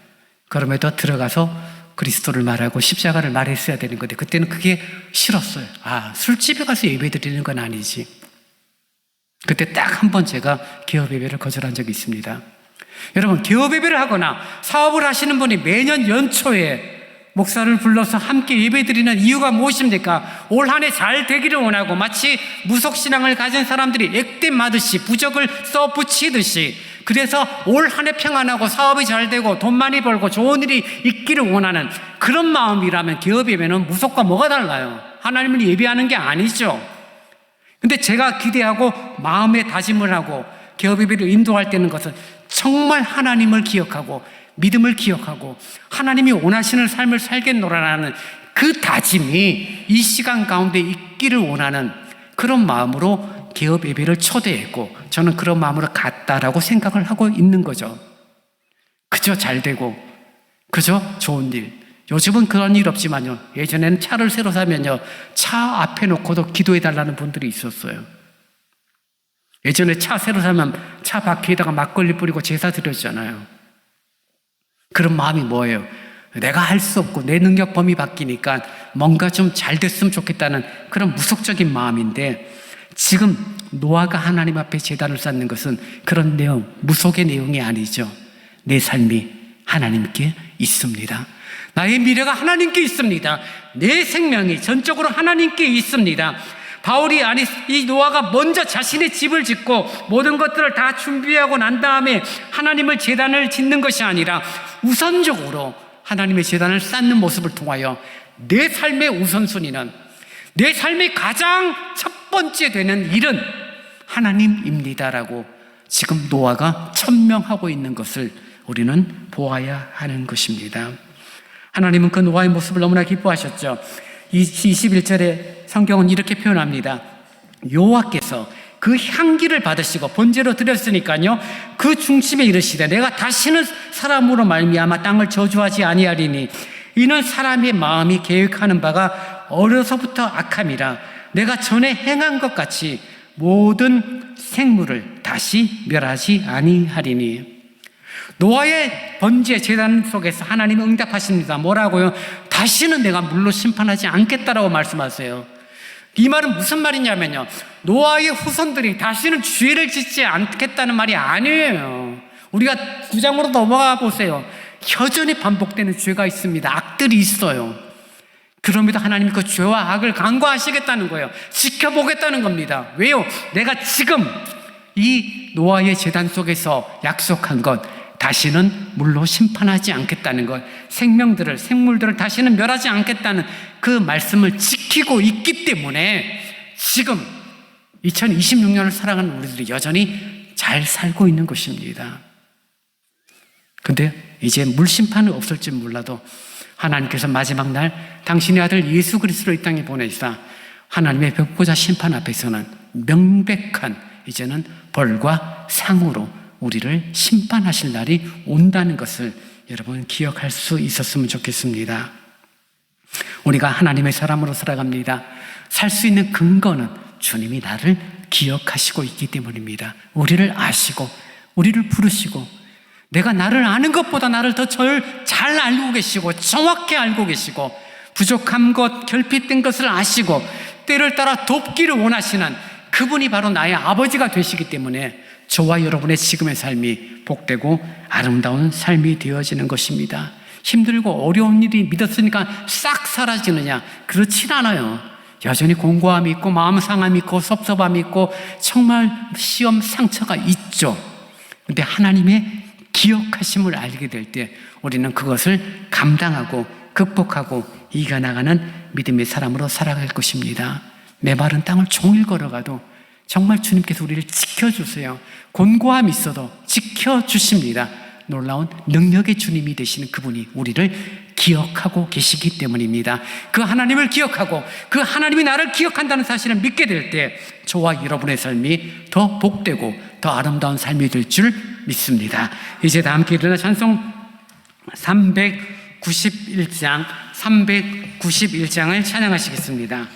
S1: 그럼에도 들어가서 그리스도를 말하고 십자가를 말했어야 되는 건데 그때는 그게 싫었어요. 술집에 가서 예배 드리는 건 아니지. 그때 딱 한 번 제가 개업 예배를 거절한 적이 있습니다. 여러분, 개업 예배를 하거나 사업을 하시는 분이 매년 연초에 목사를 불러서 함께 예배드리는 이유가 무엇입니까? 올 한 해 잘 되기를 원하고 마치 무속신앙을 가진 사람들이 액땜하듯이 부적을 써붙이듯이 그래서 올 한 해 평안하고 사업이 잘 되고 돈 많이 벌고 좋은 일이 있기를 원하는 그런 마음이라면 개업 예배는 무속과 뭐가 달라요? 하나님을 예배하는 게 아니죠. 근데 제가 기대하고 마음에 다짐을 하고 개업 예배를 인도할 때는 것은 정말 하나님을 기억하고 믿음을 기억하고 하나님이 원하시는 삶을 살겠노라라는 그 다짐이 이 시간 가운데 있기를 원하는 그런 마음으로 개업 예배를 초대했고 저는 그런 마음으로 갔다라고 생각을 하고 있는 거죠. 그저 잘 되고 그저 좋은 일. 요즘은 그런 일 없지만요. 예전에는 차를 새로 사면요. 차 앞에 놓고도 기도해 달라는 분들이 있었어요. 예전에 차 새로 사면 차 바퀴에다가 막걸리 뿌리고 제사 드렸잖아요. 그런 마음이 뭐예요? 내가 할 수 없고 내 능력 범위 바뀌니까 뭔가 좀 잘 됐으면 좋겠다는 그런 무속적인 마음인데 지금 노아가 하나님 앞에 제단을 쌓는 것은 그런 내용, 무속의 내용이 아니죠. 내 삶이 하나님께 있습니다. 나의 미래가 하나님께 있습니다. 내 생명이 전적으로 하나님께 있습니다. 바울이 이 노아가 먼저 자신의 집을 짓고 모든 것들을 다 준비하고 난 다음에 하나님을 제단을 짓는 것이 아니라 우선적으로 하나님의 제단을 쌓는 모습을 통하여 내 삶의 우선순위는 내 삶의 가장 첫 번째 되는 일은 하나님입니다라고 지금 노아가 천명하고 있는 것을 우리는 보아야 하는 것입니다. 하나님은 그 노아의 모습을 너무나 기뻐하셨죠. 21절에 성경은 이렇게 표현합니다. 여호와께서 그 향기를 받으시고 번제로 드렸으니까요 그 중심에 이르시되 내가 다시는 사람으로 말미암아 땅을 저주하지 아니하리니 이는 사람의 마음이 계획하는 바가 어려서부터 악함이라 내가 전에 행한 것 같이 모든 생물을 다시 멸하지 아니하리니. 노아의 번제 제단 속에서 하나님이 응답하십니다. 뭐라고요? 다시는 내가 물로 심판하지 않겠다라고 말씀하세요. 이 말은 무슨 말이냐면요, 노아의 후손들이 다시는 죄를 짓지 않겠다는 말이 아니에요. 우리가 9장으로 넘어가 보세요. 여전히 반복되는 죄가 있습니다. 악들이 있어요. 그럼에도 하나님이 그 죄와 악을 간과하시겠다는 거예요. 지켜보겠다는 겁니다. 왜요? 내가 지금 이 노아의 제단 속에서 약속한 것, 다시는 물로 심판하지 않겠다는 것, 생물들을 다시는 멸하지 않겠다는 그 말씀을 지키고 있기 때문에 지금 2026년을 살아가는 우리들이 여전히 잘 살고 있는 것입니다. 근데 이제 물 심판은 없을지 몰라도 하나님께서 마지막 날 당신의 아들 예수 그리스도를 이 땅에 보내시다 하나님의 벽보자 심판 앞에서는 명백한 이제는 벌과 상으로 우리를 심판하실 날이 온다는 것을 여러분 기억할 수 있었으면 좋겠습니다. 우리가 하나님의 사람으로 살아갑니다. 살 수 있는 근거는 주님이 나를 기억하시고 있기 때문입니다. 우리를 아시고 우리를 부르시고 내가 나를 아는 것보다 나를 더 잘 알고 계시고 정확히 알고 계시고 부족한 것, 결핍된 것을 아시고 때를 따라 돕기를 원하시는 그분이 바로 나의 아버지가 되시기 때문에 저와 여러분의 지금의 삶이 복되고 아름다운 삶이 되어지는 것입니다. 힘들고 어려운 일이 믿었으니까 싹 사라지느냐? 그렇진 않아요. 여전히 공고함이 있고 마음 상함이 있고 섭섭함이 있고 정말 시험 상처가 있죠. 그런데 하나님의 기억하심을 알게 될 때 우리는 그것을 감당하고 극복하고 이겨나가는 믿음의 사람으로 살아갈 것입니다. 메마른 땅을 종일 걸어가도 정말 주님께서 우리를 지켜주세요. 곤고함이 있어도 지켜주십니다. 놀라운 능력의 주님이 되시는 그분이 우리를 기억하고 계시기 때문입니다. 그 하나님을 기억하고 그 하나님이 나를 기억한다는 사실을 믿게 될 때 저와 여러분의 삶이 더 복되고 더 아름다운 삶이 될 줄 믿습니다. 이제 다 함께 일어나 찬송 391장을 찬양하시겠습니다.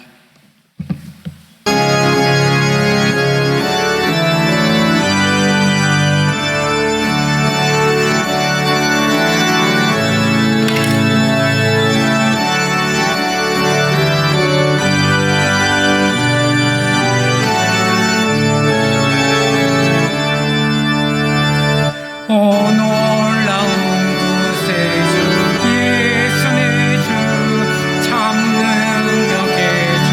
S4: 예수 내 주 참 능력의 주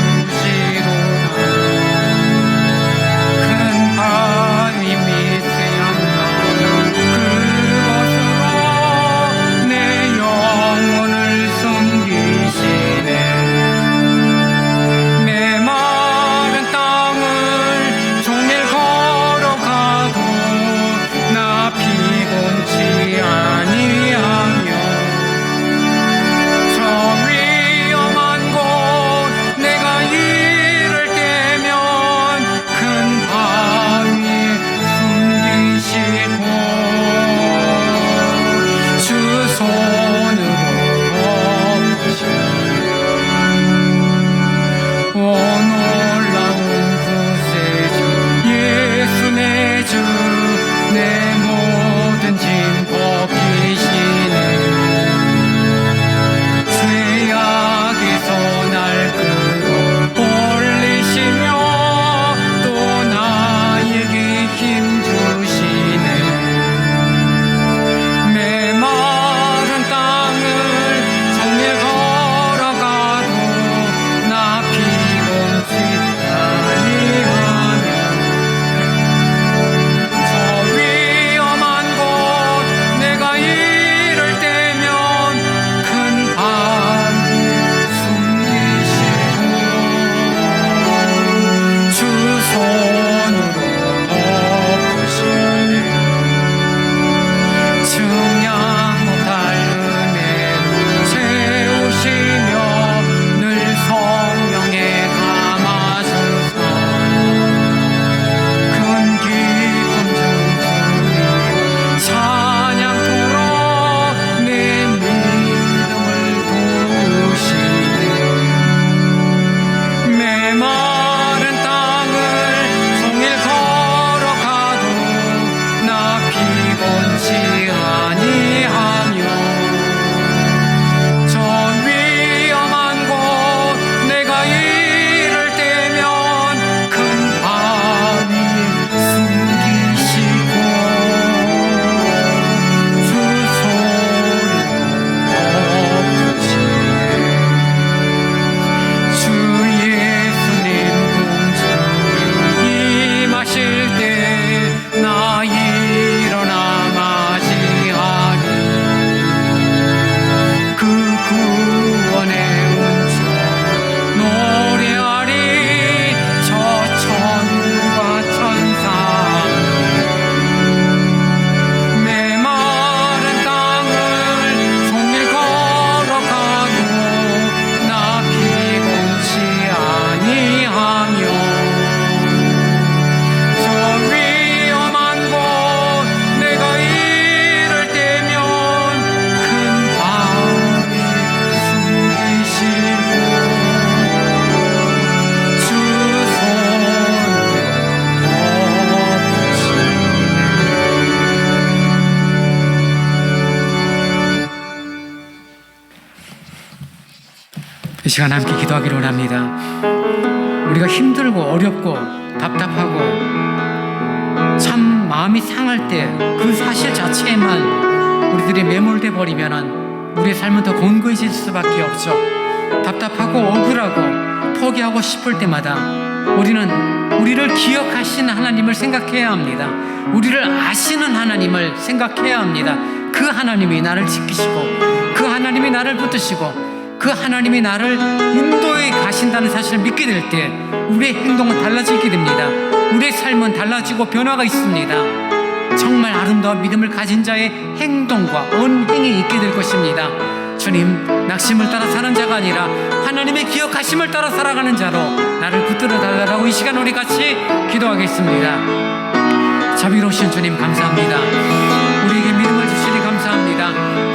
S1: 이 시간 함께 기도하기로 원합니다. 우리가 힘들고 어렵고 답답하고 참 마음이 상할 때 그 사실 자체에만 우리들이 매몰돼 버리면은 우리의 삶은 더 곤고해질 수밖에 없죠. 답답하고 억울하고 포기하고 싶을 때마다 우리는 우리를 기억하시는 하나님을 생각해야 합니다. 우리를 아시는 하나님을 생각해야 합니다. 그 하나님이 나를 지키시고 그 하나님이 나를 붙드시고 그 하나님이 나를 인도에 가신다는 사실을 믿게 될 때 우리의 행동은 달라지게 됩니다. 우리의 삶은 달라지고 변화가 있습니다. 정말 아름다운 믿음을 가진 자의 행동과 언행이 있게 될 것입니다. 주님, 낙심을 따라 사는 자가 아니라 하나님의 기억하심을 따라 살아가는 자로 나를 붙들어 달라고 이 시간 우리 같이 기도하겠습니다. 자비로우신 주님 감사합니다. 우리에게 믿음을 주시니 감사합니다.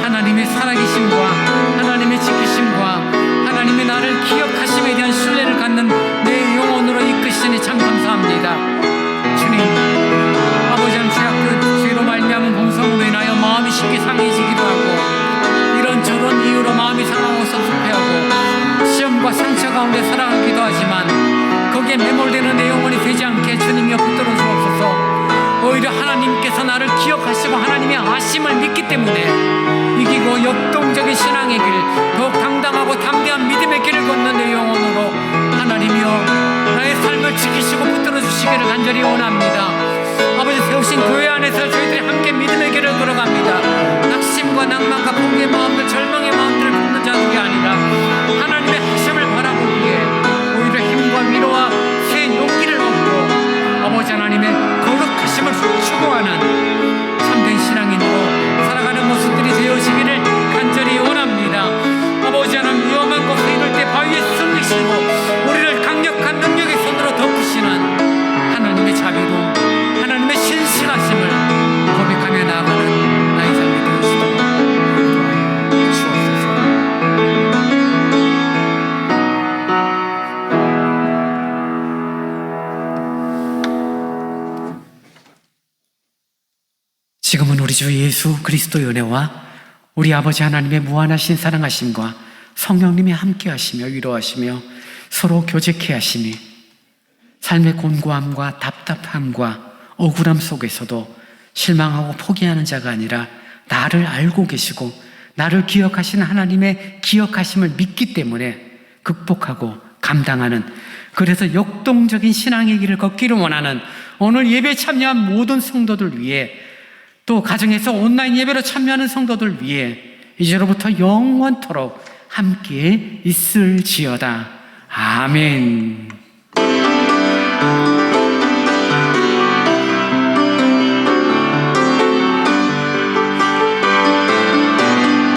S1: 하나님의 살아계심과 하나님의 지키심과 하나님의 나를 기억하심에 대한 신뢰를 갖는 내 영혼으로 이끄시니 참 감사합니다. 주님, 아버지 하나님, 죄악된 죄로 말미암은 범성으로 인하여 마음이 쉽게 상해지기도 하고 이런저런 이유로 마음이 상하고 섭섭해하고 시험과 상처 가운데 살아가기도 하지만 거기에 매몰되는 내 영혼이 되지 않게 주님이여 붙들어 주옵소서. 오히려 하나님께서 나를 기억하시고 하나님의 아심을 믿기 때문에 이기고 역동적인 신앙의 길, 더욱 당당하고 담대한 믿음의 길을 걷는 내 영혼으로 하나님이여 나의 삶을 지키시고 붙들어 주시기를 간절히 원합니다. 아버지, 세우신 교회 안에서 저희들이 함께 믿음의 길을 걸어갑니다. 낙심과 낭만과 포기의 마음들, 절망의 마음들을 품는 자들이 아니라 하나님의 하심을 바라보기에 오히려 힘과 위로와 새 용기를 얻고 아버지 하나님의 거룩하심을 추구하는 참된 신앙인으로 살아가는 모습들이 되어지기를 간절히 원합니다. 아버지 하나님, 위험한 곳에 이럴 때 바위에 숨기시고 우리를 강력한 능력의 손으로 덮으시는 하나님의 자비로 하나님의 신실하심을 고백하며 나아가는 나의 삶이 되어지도록 주옵소서. 지금은 우리 주 예수 그리스도의 은혜와 우리 아버지 하나님의 무한하신 사랑하심과 성령님이 함께하시며 위로하시며 서로 교제케 하시니 삶의 곤고함과 답답함과 억울함 속에서도 실망하고 포기하는 자가 아니라 나를 알고 계시고 나를 기억하시는 하나님의 기억하심을 믿기 때문에 극복하고 감당하는, 그래서 역동적인 신앙의 길을 걷기를 원하는 오늘 예배에 참여한 모든 성도들 위해, 또 가정에서 온라인 예배로 참여하는 성도들 위해 이제로부터 영원토록 함께 있을지어다. 아멘.